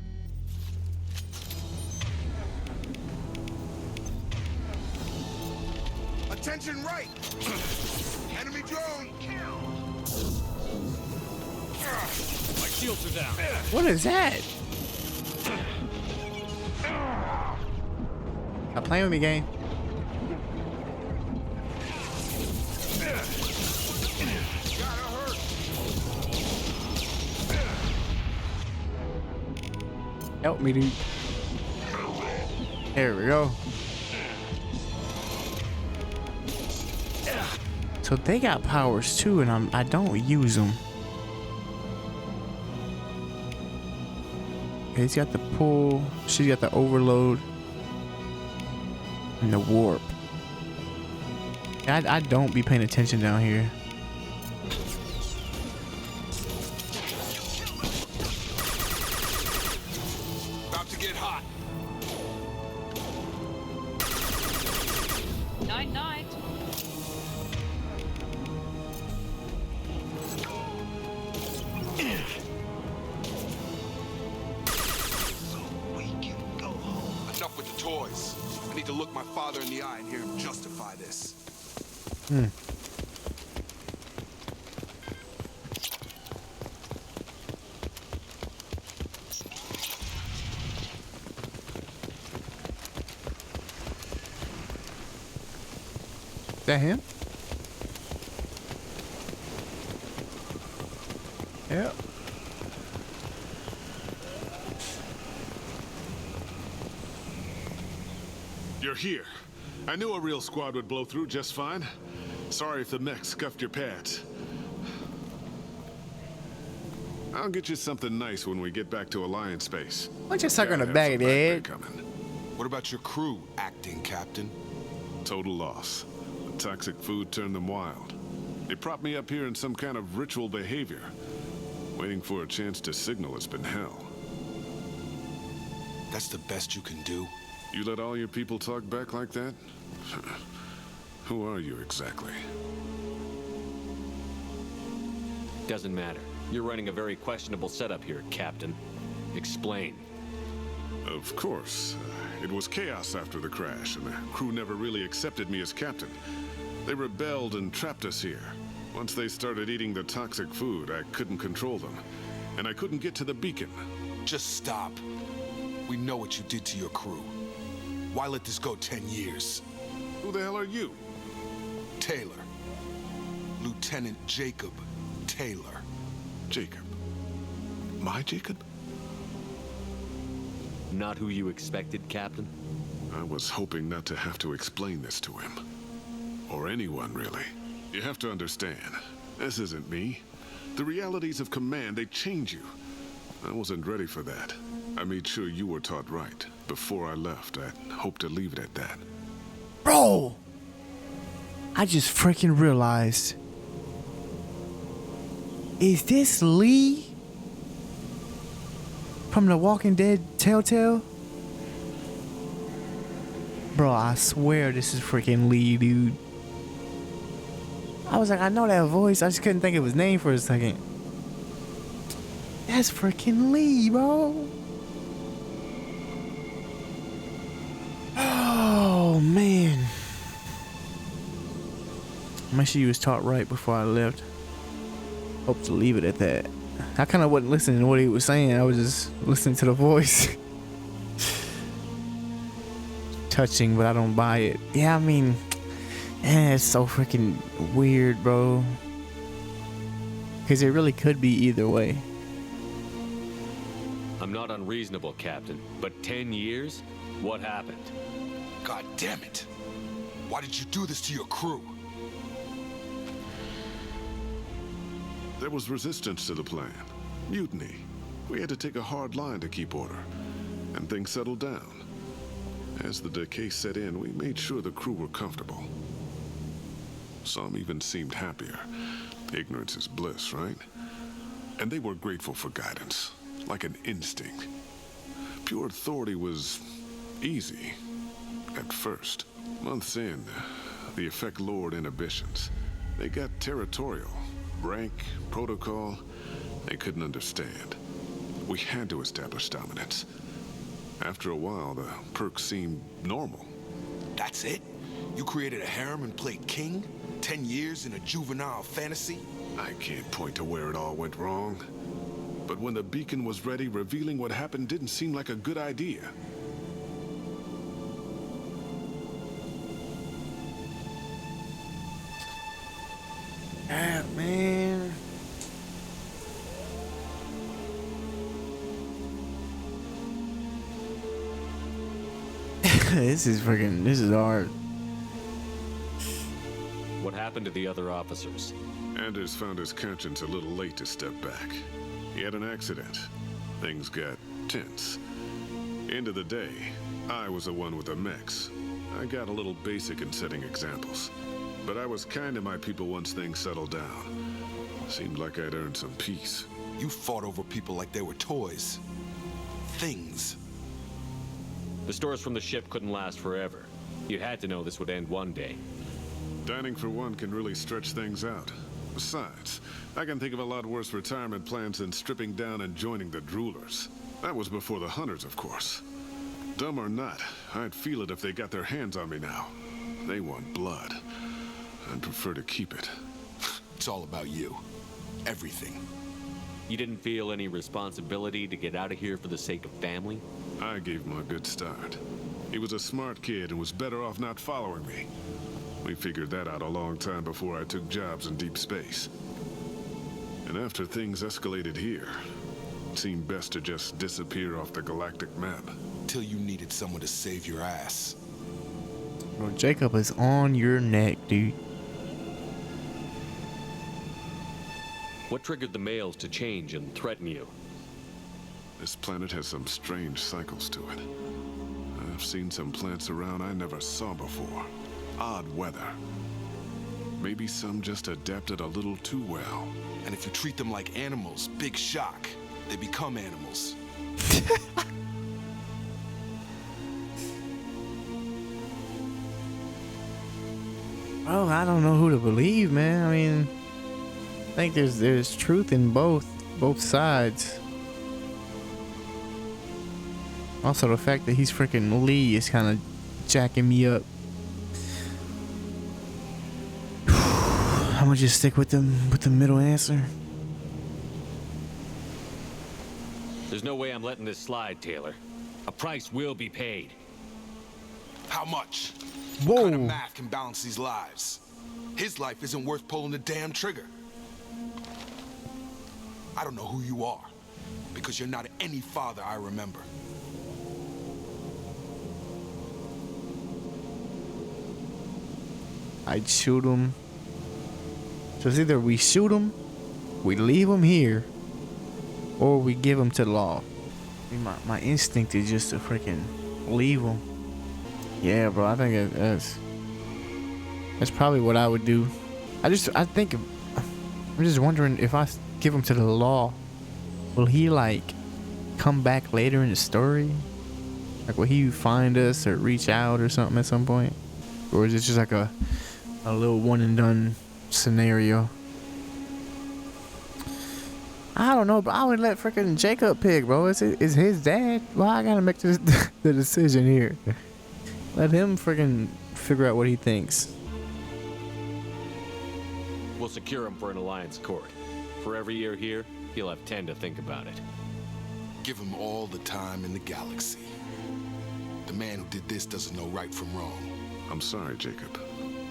Attention right! Enemy drone! My shields are down. What is that? Stop playing with me, game. Help me, dude. There we go. So they got powers too, and I don't use them. Okay, he's got the pull. She's got the overload and the warp. I don't be paying attention down here. About to get hot. Night, night. Enough with the toys. I need to look my father in the eye and hear him justify this. Is that him? Yep. You're here. I knew a real squad would blow through just fine. Sorry if the mech scuffed your pads. I'll get you something nice when we get back to Alliance base. Why don't you suck on the back of the head? What about your crew, acting captain? Total loss. The toxic food turned them wild. They propped me up here in some kind of ritual behavior. Waiting for a chance to signal has been hell. That's the best you can do? You let all your people talk back like that? Who are you exactly? Doesn't matter. You're running a very questionable setup here, Captain. Explain. Of course. It was chaos after the crash, and the crew never really accepted me as captain. They rebelled and trapped us here. Once they started eating the toxic food, I couldn't control them. And I couldn't get to the beacon. Just stop. We know what you did to your crew. Why let this go 10 years? Who the hell are you? Taylor. Lieutenant Jacob Taylor. Jacob? My Jacob? Not who you expected, Captain? I was hoping not to have to explain this to him. Or anyone, really. You have to understand, this isn't me. The realities of command, they change you. I wasn't ready for that. I made sure you were taught right. Before I left, I hoped to leave it at that. Bro! I just freaking realized. Is this Lee? From The Walking Dead Telltale? Bro, I swear this is freaking Lee, dude. I was like, I know that voice. I just couldn't think of his name for a second. That's freaking Lee, bro. Oh, man. Make sure you was taught right before I left. Hope to leave it at that. I kind of wasn't listening to what he was saying. I was just listening to the voice. Touching, but I don't buy it. Yeah, I mean, it's so freaking weird, bro. Because it really could be either way. I'm not unreasonable, Captain, but 10 years? What happened? God damn it. Why did you do this to your crew? There was resistance to the plan. Mutiny. We had to take a hard line to keep order. And things settled down. As the decay set in, we made sure the crew were comfortable. Some even seemed happier. Ignorance is bliss, right? And they were grateful for guidance, like an instinct. Pure authority was easy, at first. Months in, the effect lowered inhibitions. They got territorial. Rank, protocol, they couldn't understand. We had to establish dominance. After a while, the perks seemed normal. That's it? You created a harem and played king? 10 years in a juvenile fantasy? I can't point to where it all went wrong. But when the beacon was ready, revealing what happened didn't seem like a good idea. This is hard. What happened to the other officers? Anders found his conscience a little late to step back. He had an accident. Things got tense. End of the day, I was the one with the mechs. I got a little basic in setting examples. But I was kind to my people once things settled down. Seemed like I'd earned some peace. You fought over people like they were toys. Things. The stores from the ship couldn't last forever. You had to know this would end one day. Dining for one can really stretch things out. Besides, I can think of a lot worse retirement plans than stripping down and joining the droolers. That was before the hunters, of course. Dumb or not, I'd feel it if they got their hands on me now. They want blood. I'd prefer to keep it. It's all about you. Everything. You didn't feel any responsibility to get out of here for the sake of family? I gave him a good start. He was a smart kid and was better off not following me. We figured that out a long time before I took jobs in deep space. And after things escalated here, it seemed best to just disappear off the galactic map. Till you needed someone to save your ass. Bro, Jacob is on your neck, dude. What triggered the males to change and threaten you? This planet has some strange cycles to it. I've seen some plants around I never saw before. Odd weather. Maybe some just adapted a little too well. And if you treat them like animals, big shock. They become animals. Oh, I don't know who to believe, man. I mean, I think there's truth in both sides. Also, the fact that he's freaking Lee is kind of jacking me up. I'm gonna just stick with the middle answer. There's no way I'm letting this slide, Taylor. A price will be paid. How much? Whoa. What kind of math can balance these lives? His life isn't worth pulling the damn trigger. I don't know who you are, because you're not any father I remember. I'd shoot him. So it's either we shoot him, we leave him here, or we give him to the law. I mean, my instinct is just to freaking leave him. Yeah, bro, I think that's probably what I would do. I'm just wondering if I give him to the law, will he like come back later in the story? Like, will he find us or reach out or something at some point? Or is it just like a little one and done scenario? I don't know, but I would let freaking Jacob pick, bro. It's his dad. Why I gotta make the decision here? Let him freaking figure out what he thinks. We'll secure him for an alliance court. For every year here, he'll have 10 to think about it. Give him all the time in the galaxy. The man who did this doesn't know right from wrong. I'm sorry, Jacob.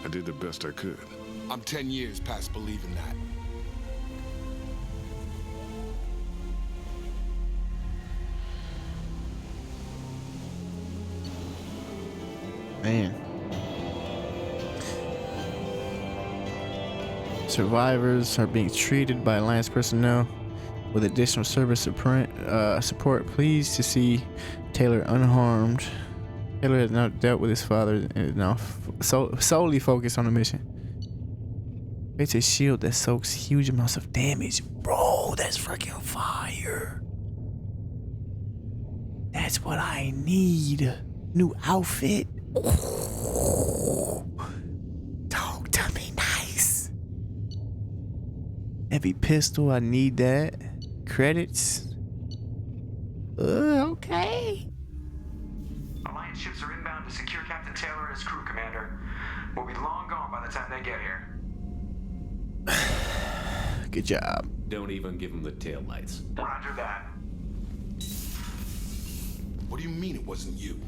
I did the best I could. I'm 10 years past believing that. Man. Survivors are being treated by Alliance personnel with additional service support. Pleased to see Taylor unharmed. Taylor has now dealt with his father and is now solely focused on the mission. It's a shield that soaks huge amounts of damage. Bro, that's freaking fire. That's what I need. New outfit. Talk to me nice. Heavy pistol, I need that. Credits. Okay. Alliance ships are inbound to secure Captain Taylor and his crew, Commander. We'll be long gone by the time they get here. Good job. Don't even give him the taillights. Roger that. What do you mean it wasn't you?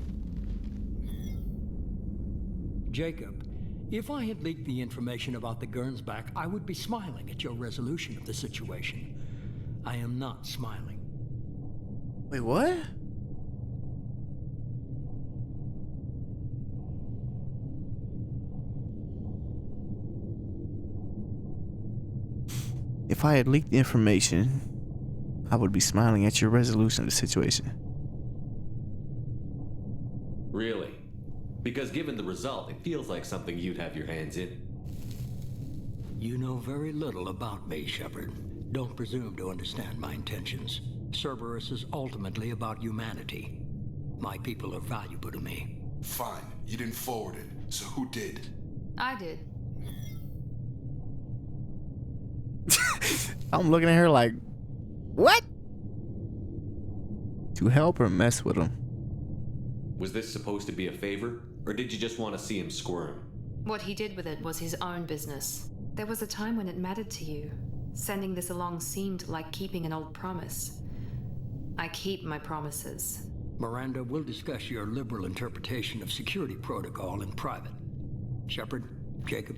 Jacob, if I had leaked the information about the Gernsback, I would be smiling at your resolution of the situation. I am not smiling. Wait, what? If I had leaked the information, I would be smiling at your resolution of the situation. Really? Because given the result, it feels like something you'd have your hands in. You know very little about me, Shepard. Don't presume to understand my intentions. Cerberus is ultimately about humanity. My people are valuable to me. Fine, you didn't forward it, so who did? I did. I'm looking at her like, what? To help or mess with him? Was this supposed to be a favor, or did you just want to see him squirm? What he did with it was his own business. There was a time when it mattered to you. Sending this along seemed like keeping an old promise. I keep my promises. Miranda, we'll discuss your liberal interpretation of security protocol in private. Shepard, Jacob.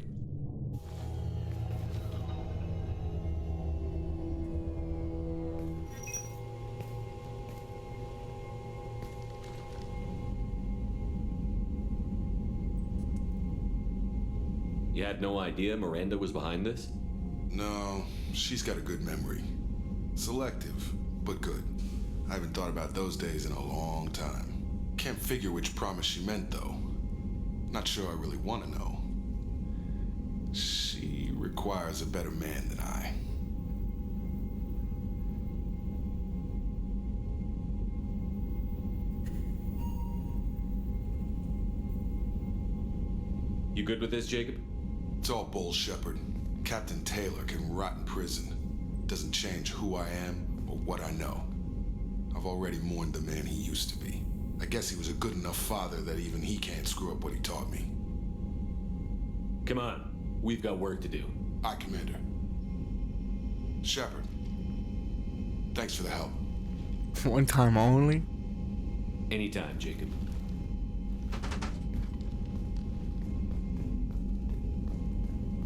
You had no idea Miranda was behind this? No, she's got a good memory. Selective, but good. I haven't thought about those days in a long time. Can't figure which promise she meant, though. Not sure I really want to know. She requires a better man than I. You good with this, Jacob? It's all bull, Shepard. Captain Taylor can rot in prison. Doesn't change who I am or what I know. I've already mourned the man he used to be. I guess he was a good enough father that even he can't screw up what he taught me. Come on, we've got work to do. Aye, Commander. Shepard, thanks for the help. One time only? Anytime, Jacob.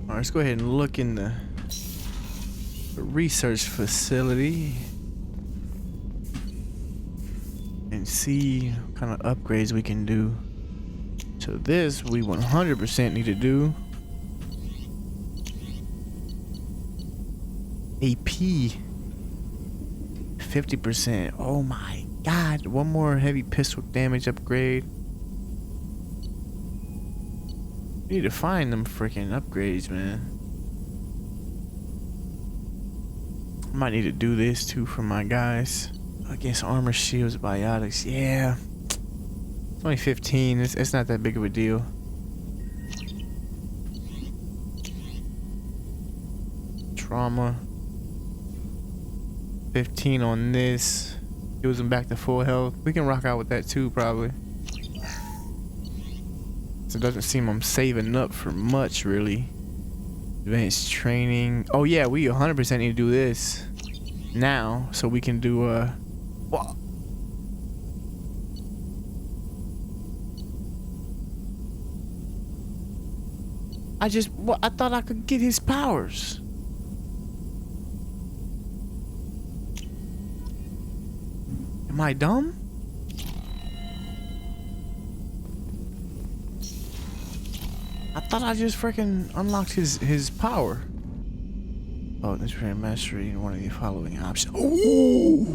Alright, let's go ahead and look in the research facility and see what kind of upgrades we can do. So this we 100% need to do. AP 50%. Oh my god, one more heavy pistol damage upgrade. We need to find them freaking upgrades, man. I might need to do this too for my guys. Against armor, shields, biotics. Yeah. It's only 15. It's not that big of a deal. Trauma. 15 on this. Heals them back to full health. We can rock out with that too, probably. So it doesn't seem I'm saving up for much, really. Advanced training. Oh yeah, we 100% need to do this now, so we can do well, I thought I could get his powers. Am I dumb? I thought I just freaking unlocked his power. Oh, this training mastery in one of the following options. Ooh!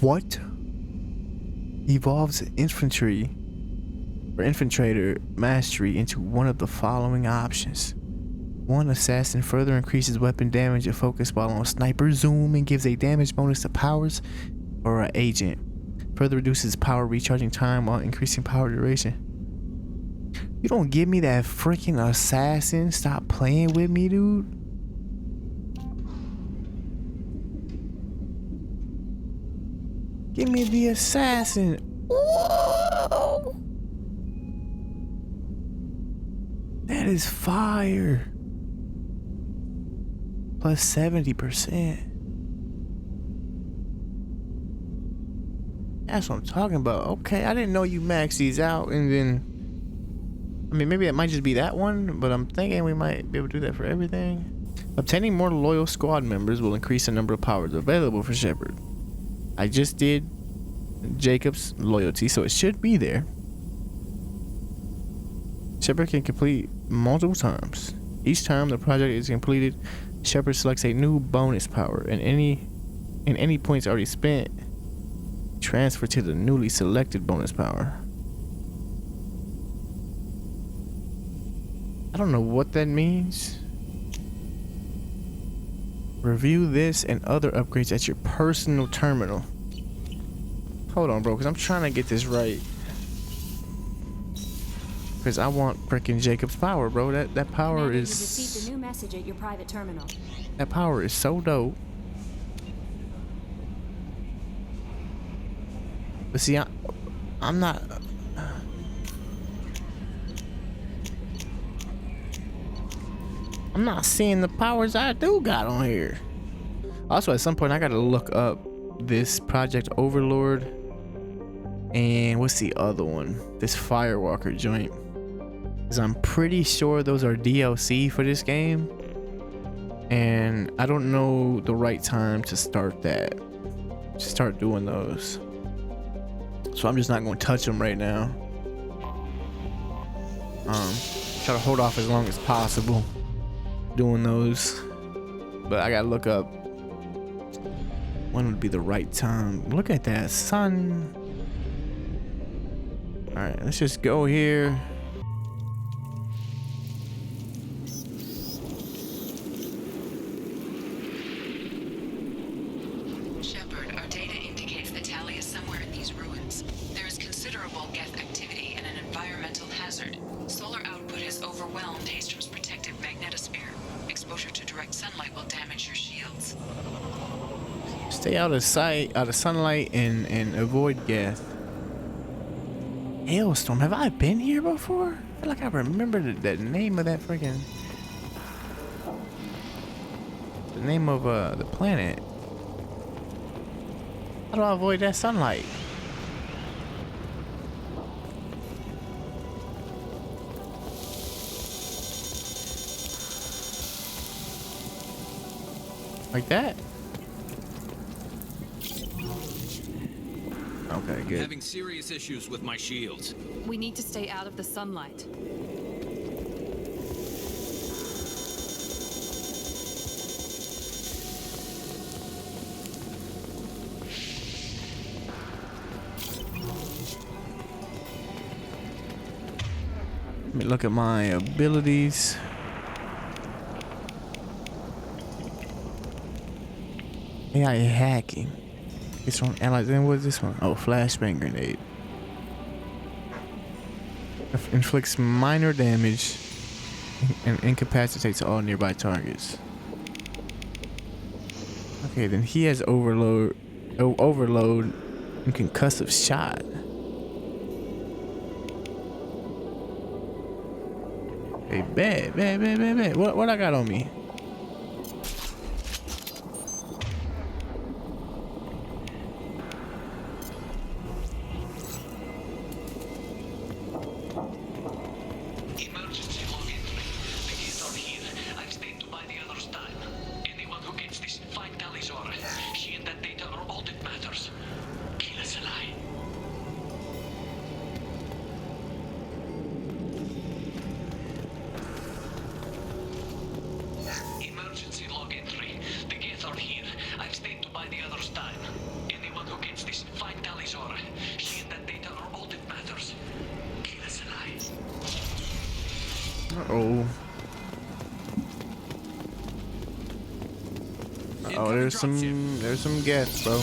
What? Evolves infantry or infiltrator mastery into one of the following options. One assassin further increases weapon damage and focus while on sniper zoom and gives a damage bonus to powers or an agent. Further reduces power recharging time while increasing power duration. You don't give me that freaking assassin. Stop playing with me, dude. Give me the assassin. Whoa! That is fire. Plus 70%. That's what I'm talking about. Okay, I didn't know you maxed these out and then... I mean, maybe it might just be that one, but I'm thinking we might be able to do that for everything. Obtaining more loyal squad members will increase the number of powers available for Shepard. I just did Jacob's loyalty, so it should be there. Shepard can complete multiple times. Each time the project is completed, Shepard selects a new bonus power, and any points already spent transfer to the newly selected bonus power. I don't know what that means. Review this and other upgrades at your personal terminal. Hold on, bro, because I'm trying to get this right. Because I want frickin' Jacob's power, bro. That power Commander, is... you received a new message at your private terminal. That power is so dope. But see, I'm not... I'm not seeing the powers I do got on here. Also, at some point, I gotta look up this Project Overlord. And what's the other one? This Firewalker joint. Because I'm pretty sure those are DLC for this game. And I don't know the right time to start that. To start doing those. So I'm just not going to touch them right now. Try to hold off as long as possible doing those. But I gotta look up when would be the right time. Look at that sun. Alright, let's just go here. Shepard, our data indicates that Tali is somewhere in these ruins. There is considerable geth activity and an environmental hazard. Solar output has overwhelmed Hastrom's protective magnetosphere. Exposure to direct sunlight will damage your shields. Stay out of sight, out of sunlight, and avoid gas. Hailstorm, have I been here before? I feel like I remember the name of that freaking... The name of the planet. How do I avoid that sunlight? Like that? Okay, good. Having serious issues with my shields. We need to stay out of the sunlight. Let me look at my abilities. AI hacking. It's from allies. And what's this one? Oh, flashbang grenade. Inflicts minor damage and incapacitates all nearby targets. Okay, then he has overload. Oh, overload and concussive shot. Hey, bad. What I got on me? Oh, there's some geth, bro.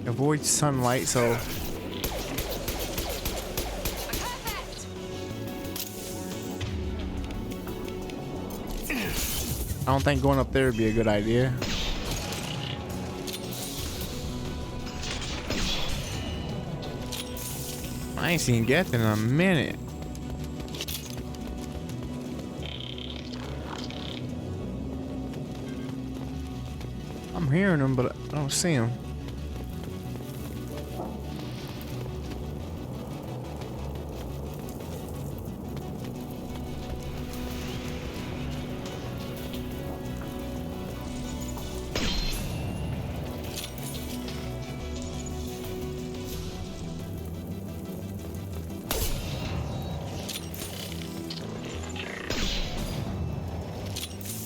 Avoid sunlight, so I don't think going up there would be a good idea. I ain't seen Geth in a minute. I'm hearing them, but I don't see them.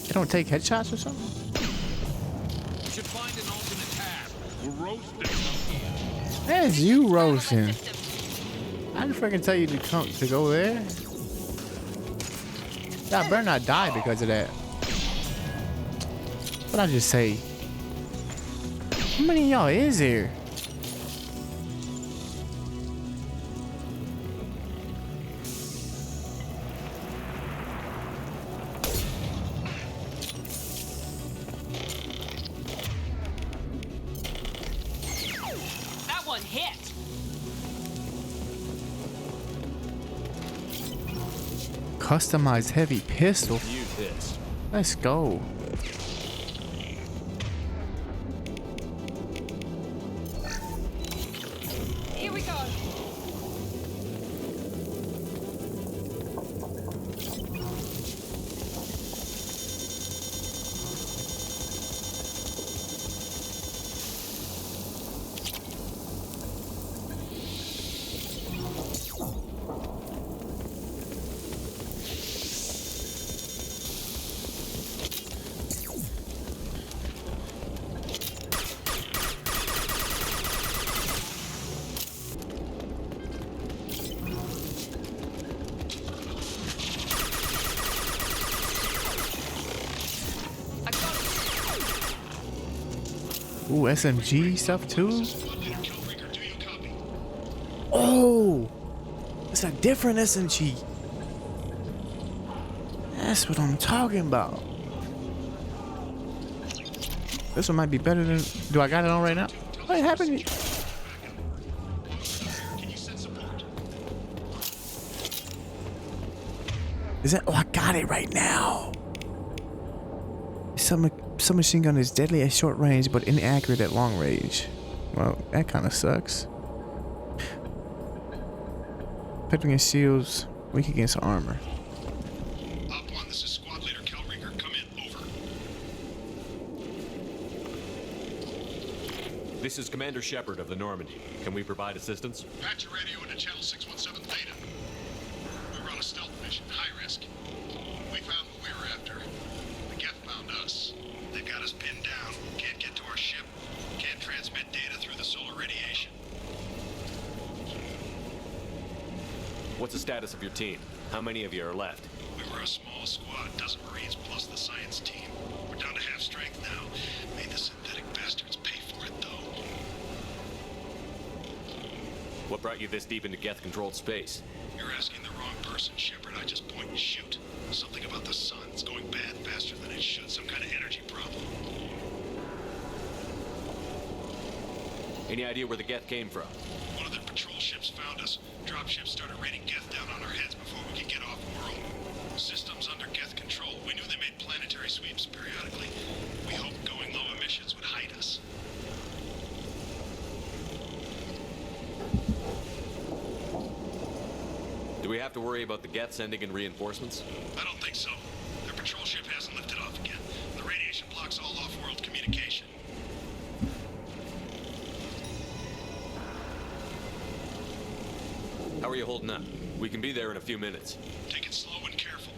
They don't take headshots or something? We should find an alternate path. We're roasting. That's you roasting. I didn't freaking tell you to go there. Y'all better not die because of that. What I just say? How many of y'all is there? That one hit. Customized heavy pistol. Use this. Let's go. Here we go. Ooh, SMG stuff too? Oh! It's a different SMG. That's what I'm talking about. This one might be better than... Do I got it on right now? What happened? Is that... Oh, I got it right now. Submachine gun is deadly at short range, but inaccurate at long range. Well, that kind of sucks. Pepping and shields, weak against armor. Op 1, this is squad leader Kelringer. Come in, over. This is Commander Shepard of the Normandy. Can we provide assistance? Patch your radio into channel 617 Theta. We run a stealth mission, high risk. We found what we were after. The Geth found us. They've got us pinned down. Can't get to our ship. Can't transmit data through the solar radiation. What's the status of your team? How many of you are left? We were a small squad, dozen Marines plus the science team. We're down to half strength now. Made the synthetic bastards pay for it, though. What brought you this deep into Geth-controlled space? You're asking the wrong person, Shepard. I just point and shoot. Something about the sun. It's going bad faster than it should. Some kind of energy problem. Any idea where the Geth came from? One of the patrol ships found us. Dropships started raining Geth down on our heads before we could get off-world. Systems under Geth control. We knew they made planetary sweeps periodically. We hoped going low emissions would hide us. Do we have to worry about the Geth sending in reinforcements? I don't think so. Their patrol ship hasn't lifted off again. The radiation blocks all off-world communication. How are you holding up? We can be there in a few minutes. Take it slow and careful.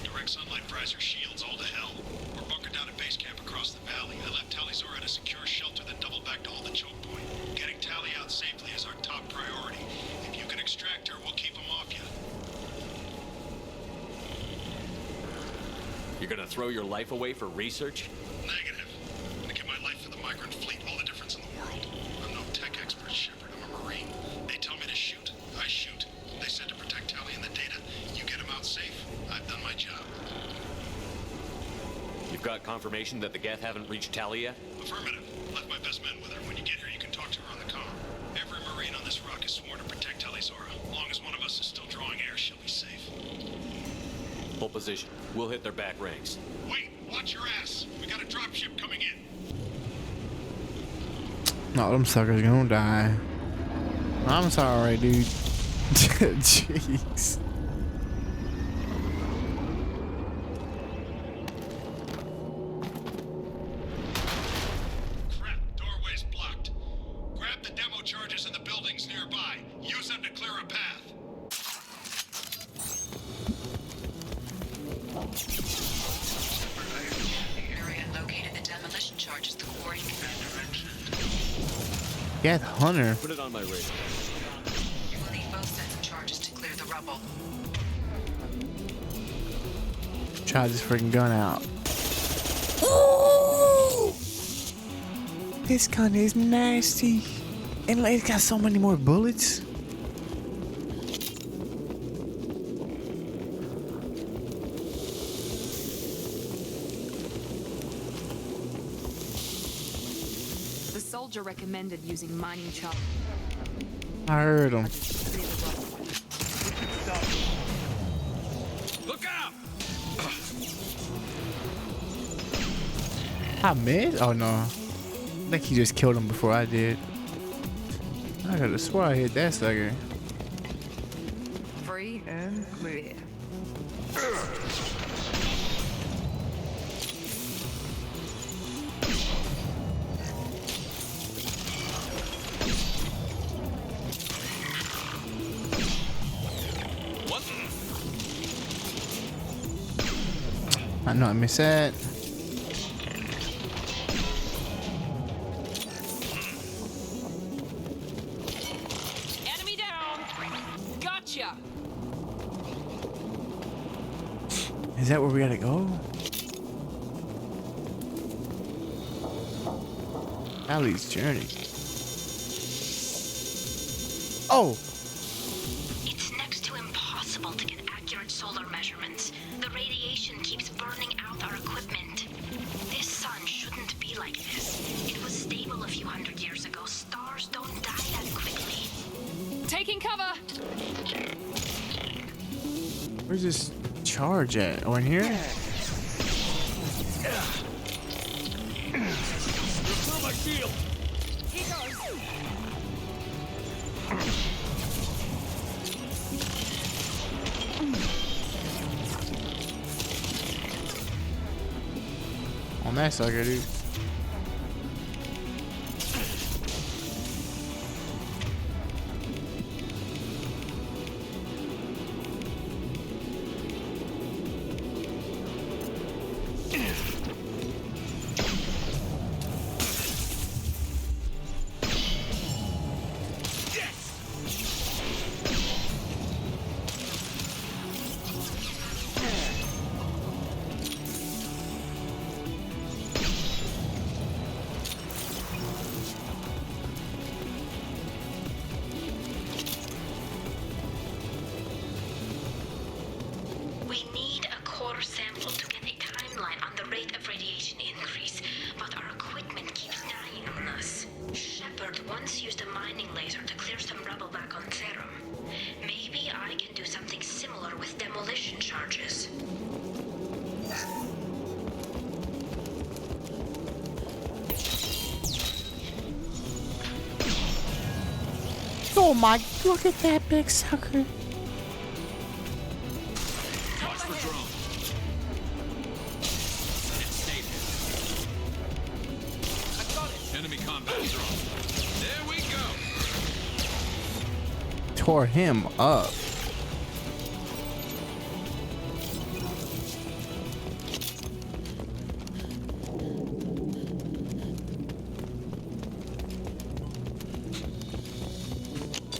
Direct sunlight fries our shields all to hell. We're bunkered down at base camp across the valley. I left Tali at a secure shelter that doubled back to hold the choke point. Getting Tali out safely is our top priority. If you can extract her, we'll keep them off you. You're gonna throw your life away for research? Negative. I'm gonna give my life for the migrant fleet, all the difference in the world. I'm no tech expert, Shepard. I'm a Marine. They tell me to shoot. I shoot. They said to protect Tali and the data. You get them out safe. I've done my job. You've got confirmation that the Geth haven't reached Tali yet? Affirmative. Left my best men with her. When you get here, you can talk to her on the comm. Every Marine on this rock is sworn to protect Tali Zora. As long as one of us is still drawing air, she'll be safe. Hold position. We'll hit their back ranks. Wait! Watch your ass! We got a dropship coming in. No, them suckers gonna die. I'm sorry, dude. Jeez. Crap, doorway's blocked. Grab the demo charges in the buildings nearby. Use them to clear a path. The area located the demolition charges the quarry commander mentioned. Yeah, the hunter. Put it on my radar. You will need both sets of charges to clear the rubble. Try this freaking gun out. Ooh! This gun is nasty. And like, it's got so many more bullets. The soldier recommended using mining chop. I heard him. Look out! I missed? Oh no. I think he just killed him before I did. I could have swore I hit that sucker. Free and clear. I know I missed that. Enemy down! Gotcha! Is that where we gotta go? Tali's journey. Oh! It's next to impossible to get accurate solar measurements. The radiation keeps burning out our equipment. This sun shouldn't be like this. It was stable a few hundred years ago. Stars don't die that quickly. Taking cover! Where's this charge at? Oh, in here? Through my shield! He goes! On that sucker, dude. We need a core sample to get a timeline on the rate of radiation increase, but our equipment keeps dying on us. Shepard once used a mining laser to clear some rubble back on Therum. Maybe I can do something similar with demolition charges. Oh my, look at that big sucker. Watch for drone. It's safe. I got it! Enemy combat drone. There we go. Tore him up.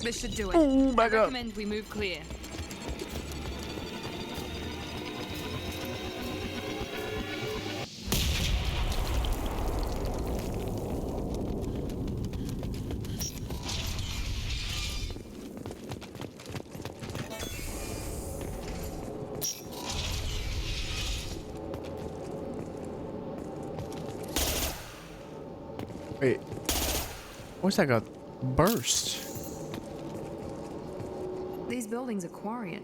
This should do it. Ooh, back I up. recommend we move clear. Wait. What's that got? Burst. These buildings are Quarian.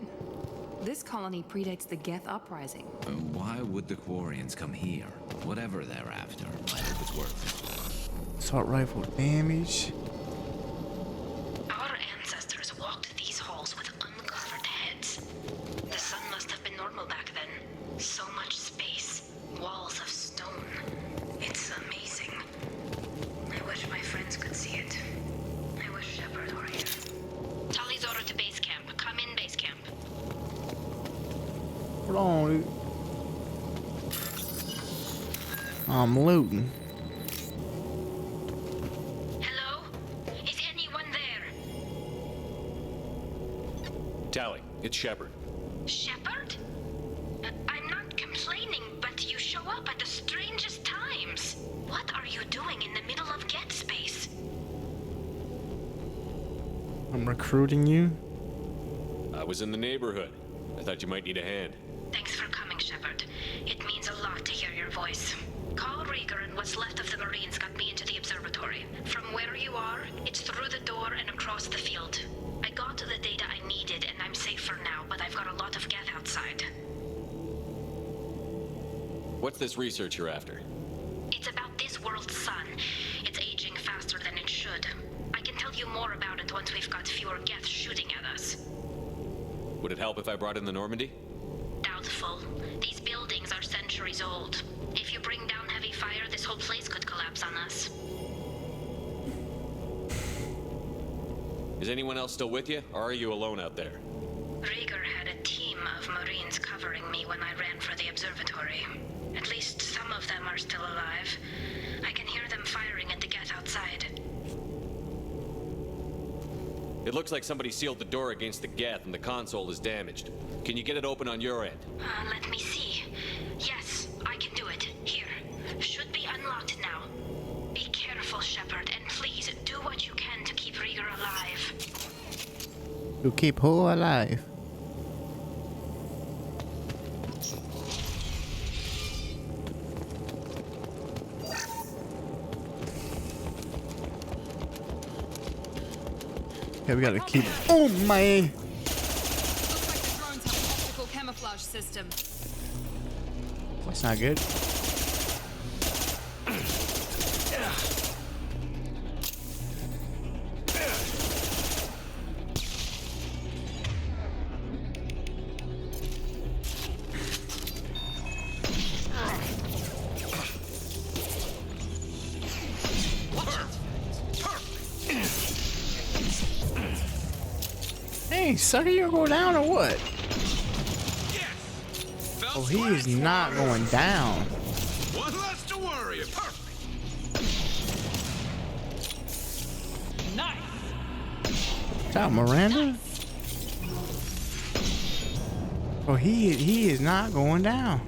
This colony predates the Geth uprising. Why would the Quarians come here? Whatever they're after, I hope it's worth it. Assault rifle damage. Our ancestors walked these halls with uncovered heads. The sun must have been normal back then. So much space, walls of stone. It's amazing. I wish my friends could see it. I wish Shepard were here. Tali's order to base camp. Come in, base camp. Hold on, dude. I'm looting. Hello? Is anyone there? Tali, it's Shepard. Shepard? I'm not complaining, but you show up at the strangest times. What are you doing in the middle of Get Space? I'm recruiting you. I was in the neighborhood. I thought you might need a hand. Thanks for coming, Shepard. It means a lot to hear your voice. Call Rieger and what's left of the Marines got me into the observatory. From where you are, it's through the door and across the field. I got the data I needed and I'm safe for now, but I've got a lot of Geth outside. What's this research you're after? It's about this world's sun. It's aging faster than it should. I can tell you more about it once we've got fewer Geth shooting at us. Would it help if I brought in the Normandy? Doubtful. These buildings are centuries old. If you bring down heavy fire, this whole place could collapse on us. Is anyone else still with you, or are you alone out there? Rieger had a team of Marines covering me when I ran for the observatory. At least some of them are still alive. I can hear them firing at the Geth outside. It looks like somebody sealed the door against the Geth and the console is damaged. Can you get it open on your end? Let me see. Yes, I can do it. Here. Should be unlocked now. Be careful, Shepard, and please do what you can to keep Rieger alive. To keep who alive? Okay, we gotta keep. Oh my! Looks like the drones have an optical camouflage system. That's not good. Hey, sucker, you gonna go down or what? Oh, he is not going down. One less to worry. Perfect. Nice. What's up, Miranda? Oh, he is not going down.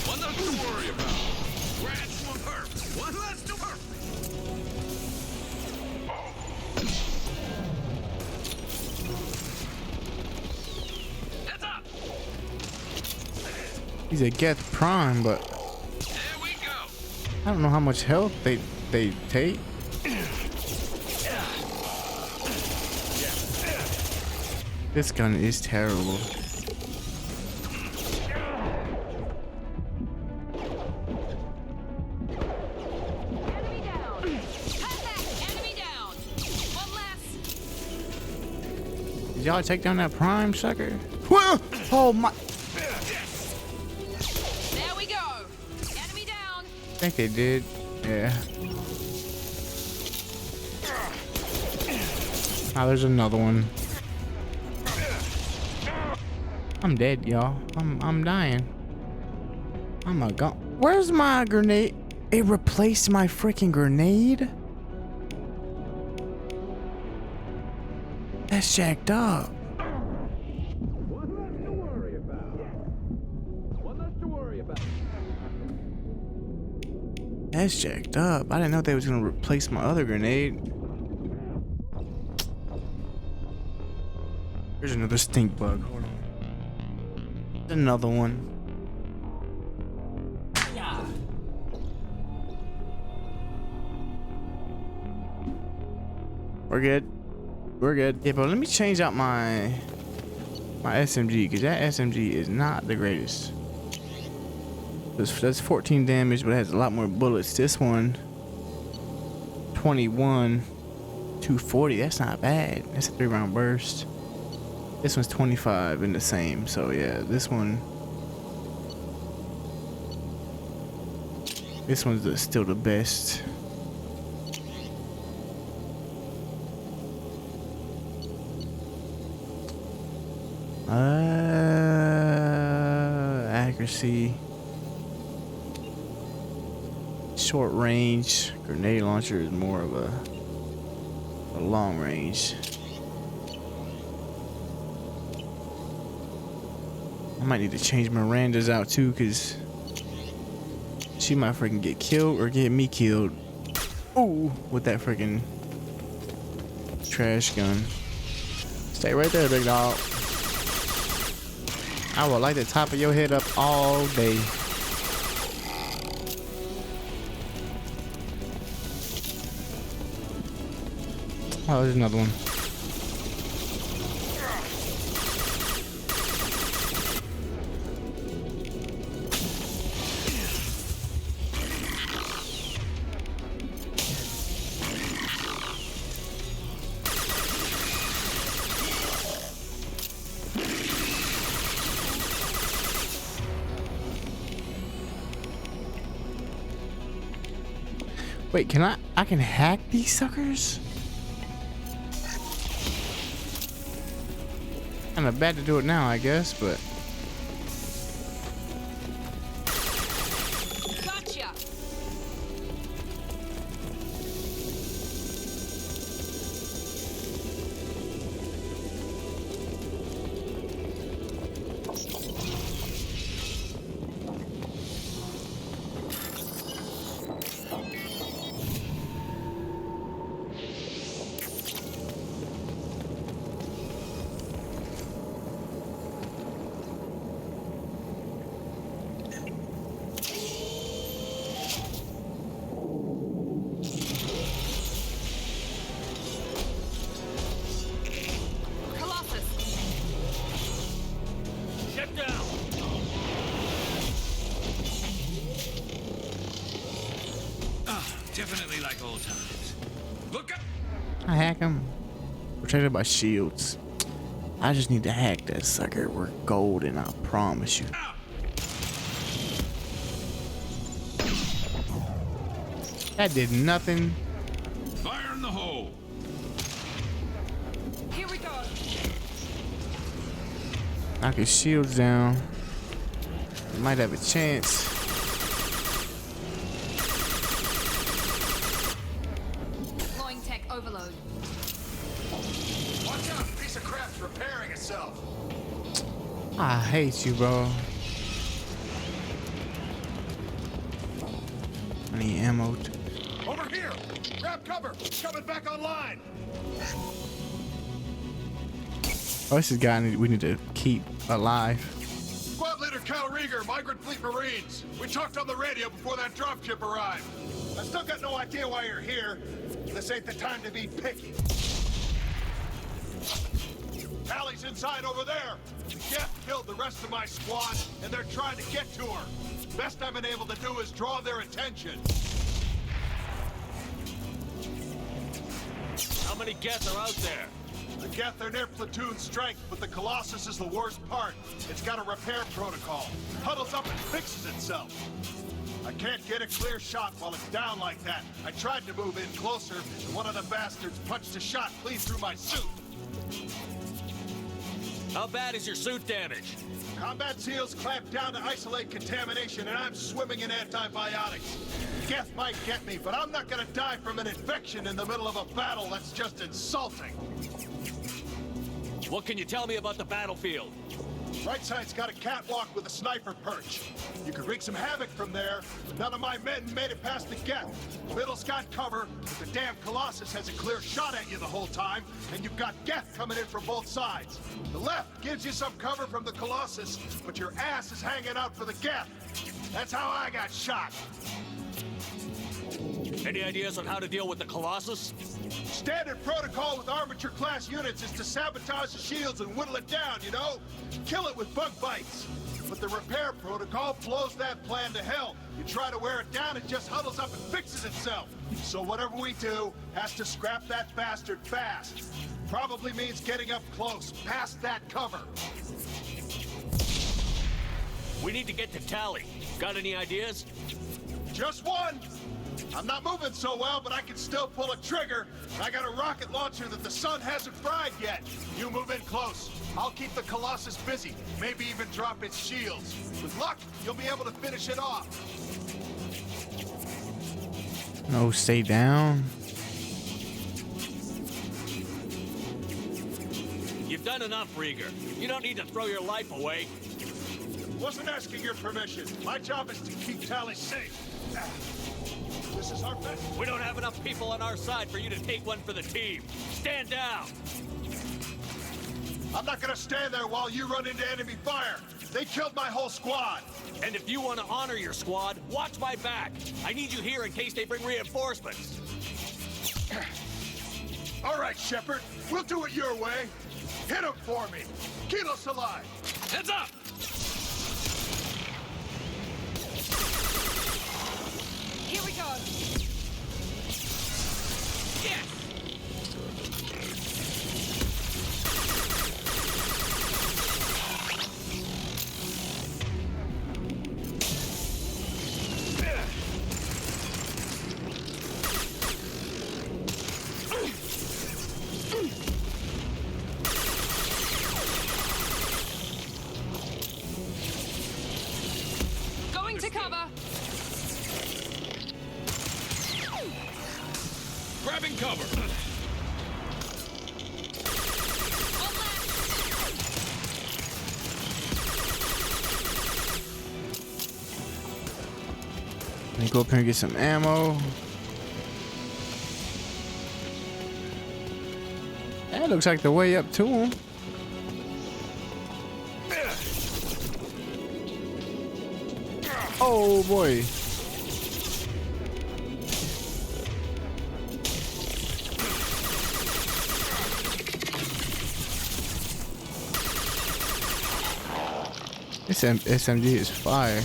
One less to worry about. Scratch one perfect. One less to perfect. Heads up. He's a Geth Prime, but There we go. I don't know how much health they take. This gun is terrible. Enemy down. Perfect. Enemy down. One less. Did y'all take down that Prime, sucker? Whoa! Oh my! There we go. Enemy down. I think they did. Yeah. Ah, there's another one. I'm dead, y'all. I'm dying. I'm a gun. Where's my grenade? It replaced my freaking grenade? That's jacked up. One less to worry about. One less to worry about. That's jacked up. I didn't know they was gonna replace my other grenade. There's another stink bug. Hold on. Another one. We're good. We're good. Yeah, but let me change out my my SMG, because that SMG is not the greatest. That's 14 damage, but it has a lot more bullets. This one, 21, 240. That's not bad. That's a 3-round burst. This one's 25 and the same. So yeah, this one's still the best. Accuracy. Short range. Grenade launcher is more of a long range. I might need to change Miranda's out too, because she might freaking get killed or get me killed. Ooh, with that freaking trash gun. Stay right there, big dog. I will light the top of your head up all day. Oh, there's another one. Wait, can I can hack these suckers? Kinda bad to do it now, I guess, but Gotcha. Definitely like old times. Look up. I hack them. Protected by shields. I just need to hack that sucker. We're golden, I promise you. That did nothing. Fire in the hole. Here we go. Knock his shields down. Might have a chance. Deploying tech overload. Watch out, piece of crap's repairing itself. I hate you, bro. I need ammo. Over here! Grab cover! Coming back online! Oh, this is a guy we need to keep alive. Squad leader Cal Rieger, Migrant Fleet Marines. We talked on the radio before that dropship arrived. I still got no idea why you're here. This ain't the time to be picky. Tali's inside over there. The Geth killed the rest of my squad, and they're trying to get to her. Best I've been able to do is draw their attention. How many Geth are out there? The Geth are near platoon strength, but the Colossus is the worst part. It's got a repair protocol. Huddles up and fixes itself. I can't get a clear shot while it's down like that. I tried to move in closer, and one of the bastards punched a shot clean through my suit. How bad is your suit damaged? Combat SEALs clamp down to isolate contamination, and I'm swimming in antibiotics. Geth might get me, but I'm not gonna die from an infection in the middle of a battle. That's just insulting. What can you tell me about the battlefield? Right side's got a catwalk with a sniper perch. You could wreak some havoc from there, but none of my men made it past the Geth. Middle's got cover, but the damn Colossus has a clear shot at you the whole time, and you've got Geth coming in from both sides. The left gives you some cover from the Colossus, but your ass is hanging out for the Geth. That's how I got shot. Any ideas on how to deal with the Colossus? Standard protocol with armature-class units is to sabotage the shields and whittle it down, you know? Kill it with bug bites. But the repair protocol blows that plan to hell. You try to wear it down, it just huddles up and fixes itself. So whatever we do has to scrap that bastard fast. Probably means getting up close, past that cover. We need to get to Tali. Got any ideas? Just one. I'm not moving so well, but I can still pull a trigger. I got a rocket launcher that the sun hasn't fried yet. You move in close. I'll keep the Colossus busy. Maybe even drop its shields. With luck, you'll be able to finish it off. No, stay down. You've done enough, Rieger. You don't need to throw your life away. Wasn't asking your permission. My job is to keep Tali safe. This is our best. We don't have enough people on our side for you to take one for the team. Stand down. I'm not gonna stand there while you run into enemy fire. They killed my whole squad. And if you want to honor your squad, watch my back. I need you here in case they bring reinforcements. All right, Shepard. We'll do it your way. Hit him for me. Keep us alive. Heads up! Here we go. Yes! Going to cover. Grabbing cover. Let me go up here and get some ammo. That looks like the way up to him. Oh boy. This SMG is fire.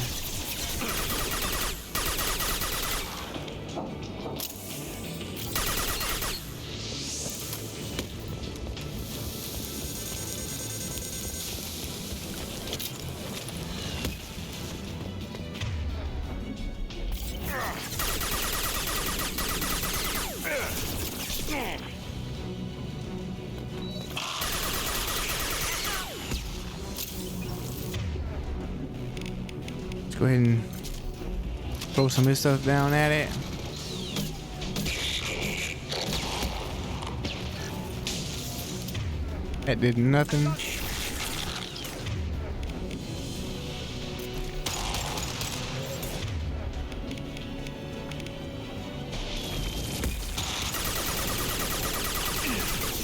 Go ahead and throw some of this stuff down at it. That did nothing.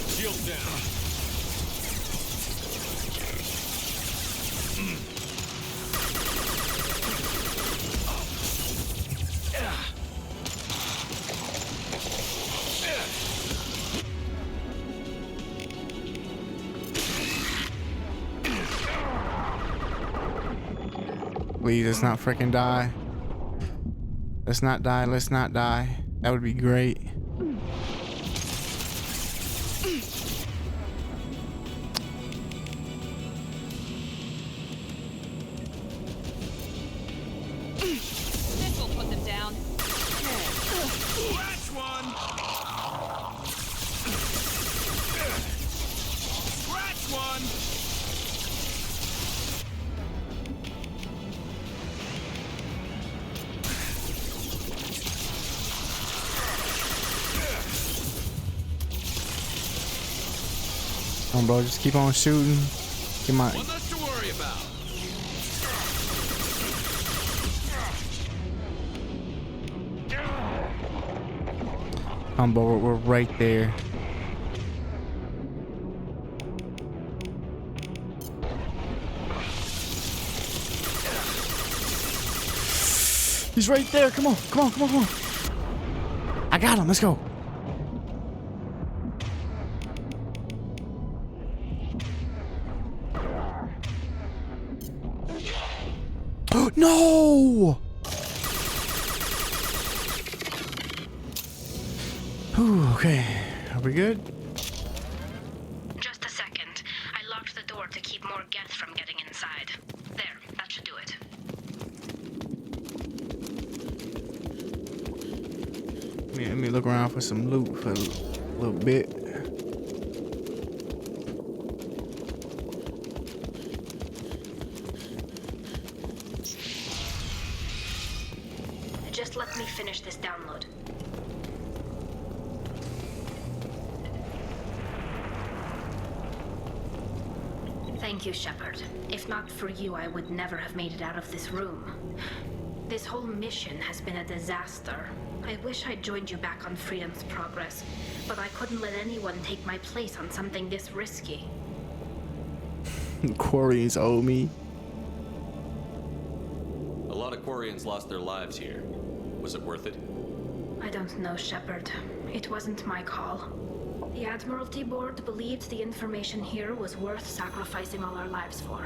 Shield down. Please, let's not freaking die. Let's not die. Let's not die. That would be great. This will put them down. Scratch one. Scratch one. Come on, bro. Just keep on shooting. Get my. One less to worry about. Come on, bro. We're right there. He's right there. Come on. Come on. Come on. Come on. I got him. Let's go. No! Ooh, okay. Are we good? Just a second. I locked the door to keep more Geth from getting inside. There, that should do it. Let me look around for some loot for a little bit. Just let me finish this download. Thank you, Shepard. If not for you, I would never have made it out of this room. This whole mission has been a disaster. I wish I'd joined you back on Freedom's Progress, but I couldn't let anyone take my place on something this risky. Quarians owe me. A lot of Quarians lost their lives here. Was it worth it? I don't know, Shepard. It wasn't my call. The Admiralty Board believed the information here was worth sacrificing all our lives for.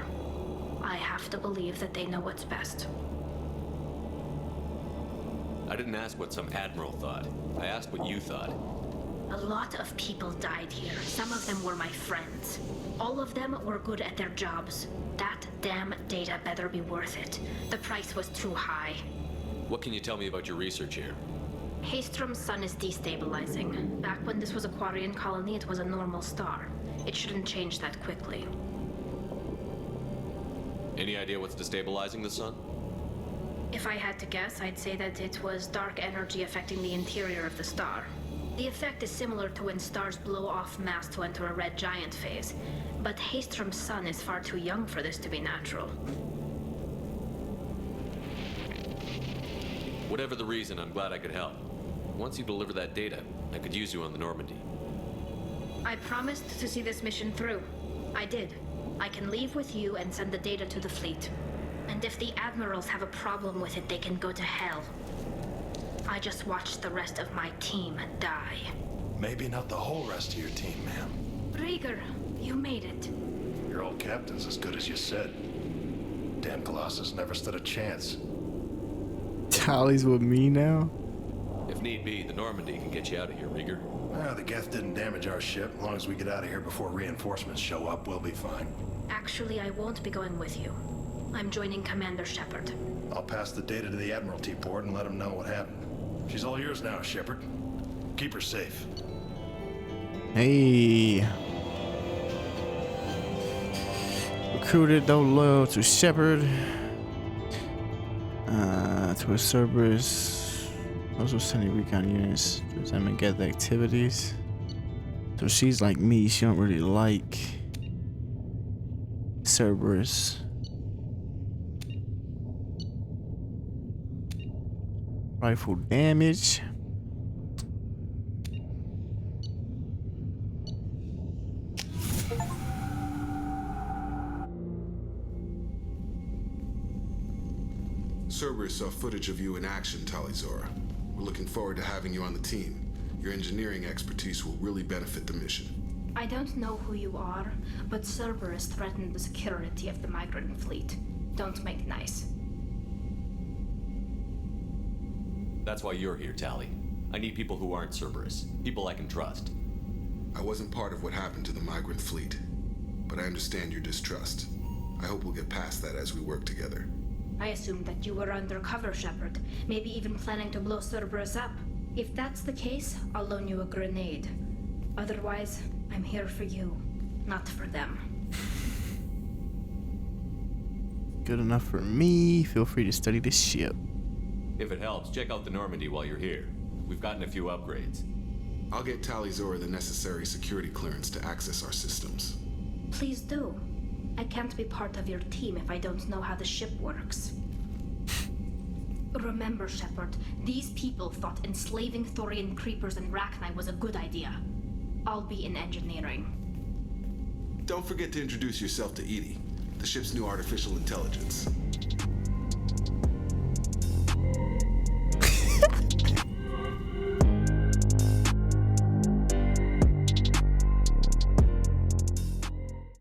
I have to believe that they know what's best. I didn't ask what some admiral thought. I asked what you thought. A lot of people died here. Some of them were my friends. All of them were good at their jobs. That damn data better be worth it. The price was too high. What can you tell me about your research here? Haystrom's sun is destabilizing. Back when this was a Quarian colony, it was a normal star. It shouldn't change that quickly. Any idea what's destabilizing the sun? If I had to guess, I'd say that it was dark energy affecting the interior of the star. The effect is similar to when stars blow off mass to enter a red giant phase, but Haystrom's sun is far too young for this to be natural. Whatever the reason, I'm glad I could help. Once you deliver that data, I could use you on the Normandy. I promised to see this mission through. I did. I can leave with you and send the data to the fleet. And if the admirals have a problem with it, they can go to hell. I just watched the rest of my team die. Maybe not the whole rest of your team, ma'am. Rieger, you made it. Your old captain's as good as you said. Damn Colossus never stood a chance. Tali's with me now? If need be, the Normandy can get you out of here, Rieger. The Geth didn't damage our ship. As long as we get out of here before reinforcements show up, we'll be fine. Actually, I won't be going with you. I'm joining Commander Shepard. I'll pass the data to the Admiralty Board and let them know what happened. She's all yours now, Shepard. Keep her safe. Hey. Recruited, though loyal to Shepard. To a Cerberus. Also sending recon units to examine Geth activities. So she's like me. She don't really like Cerberus. Rifle damage. Cerberus saw footage of you in action, Tali Zora. We're looking forward to having you on the team. Your engineering expertise will really benefit the mission. I don't know who you are, but Cerberus threatened the security of the migrant fleet. Don't make nice. That's why you're here, Tali. I need people who aren't Cerberus. People I can trust. I wasn't part of what happened to the migrant fleet, but I understand your distrust. I hope we'll get past that as we work together. I assumed that you were undercover, Shepard. Maybe even planning to blow Cerberus up. If that's the case, I'll loan you a grenade. Otherwise, I'm here for you, not for them. Good enough for me. Feel free to study the ship. If it helps, check out the Normandy while you're here. We've gotten a few upgrades. I'll get Tali Zora the necessary security clearance to access our systems. Please do. I can't be part of your team if I don't know how the ship works. Remember, Shepard, these people thought enslaving Thorian creepers and Rachni was a good idea. I'll be in engineering. Don't forget to introduce yourself to Edie, the ship's new artificial intelligence.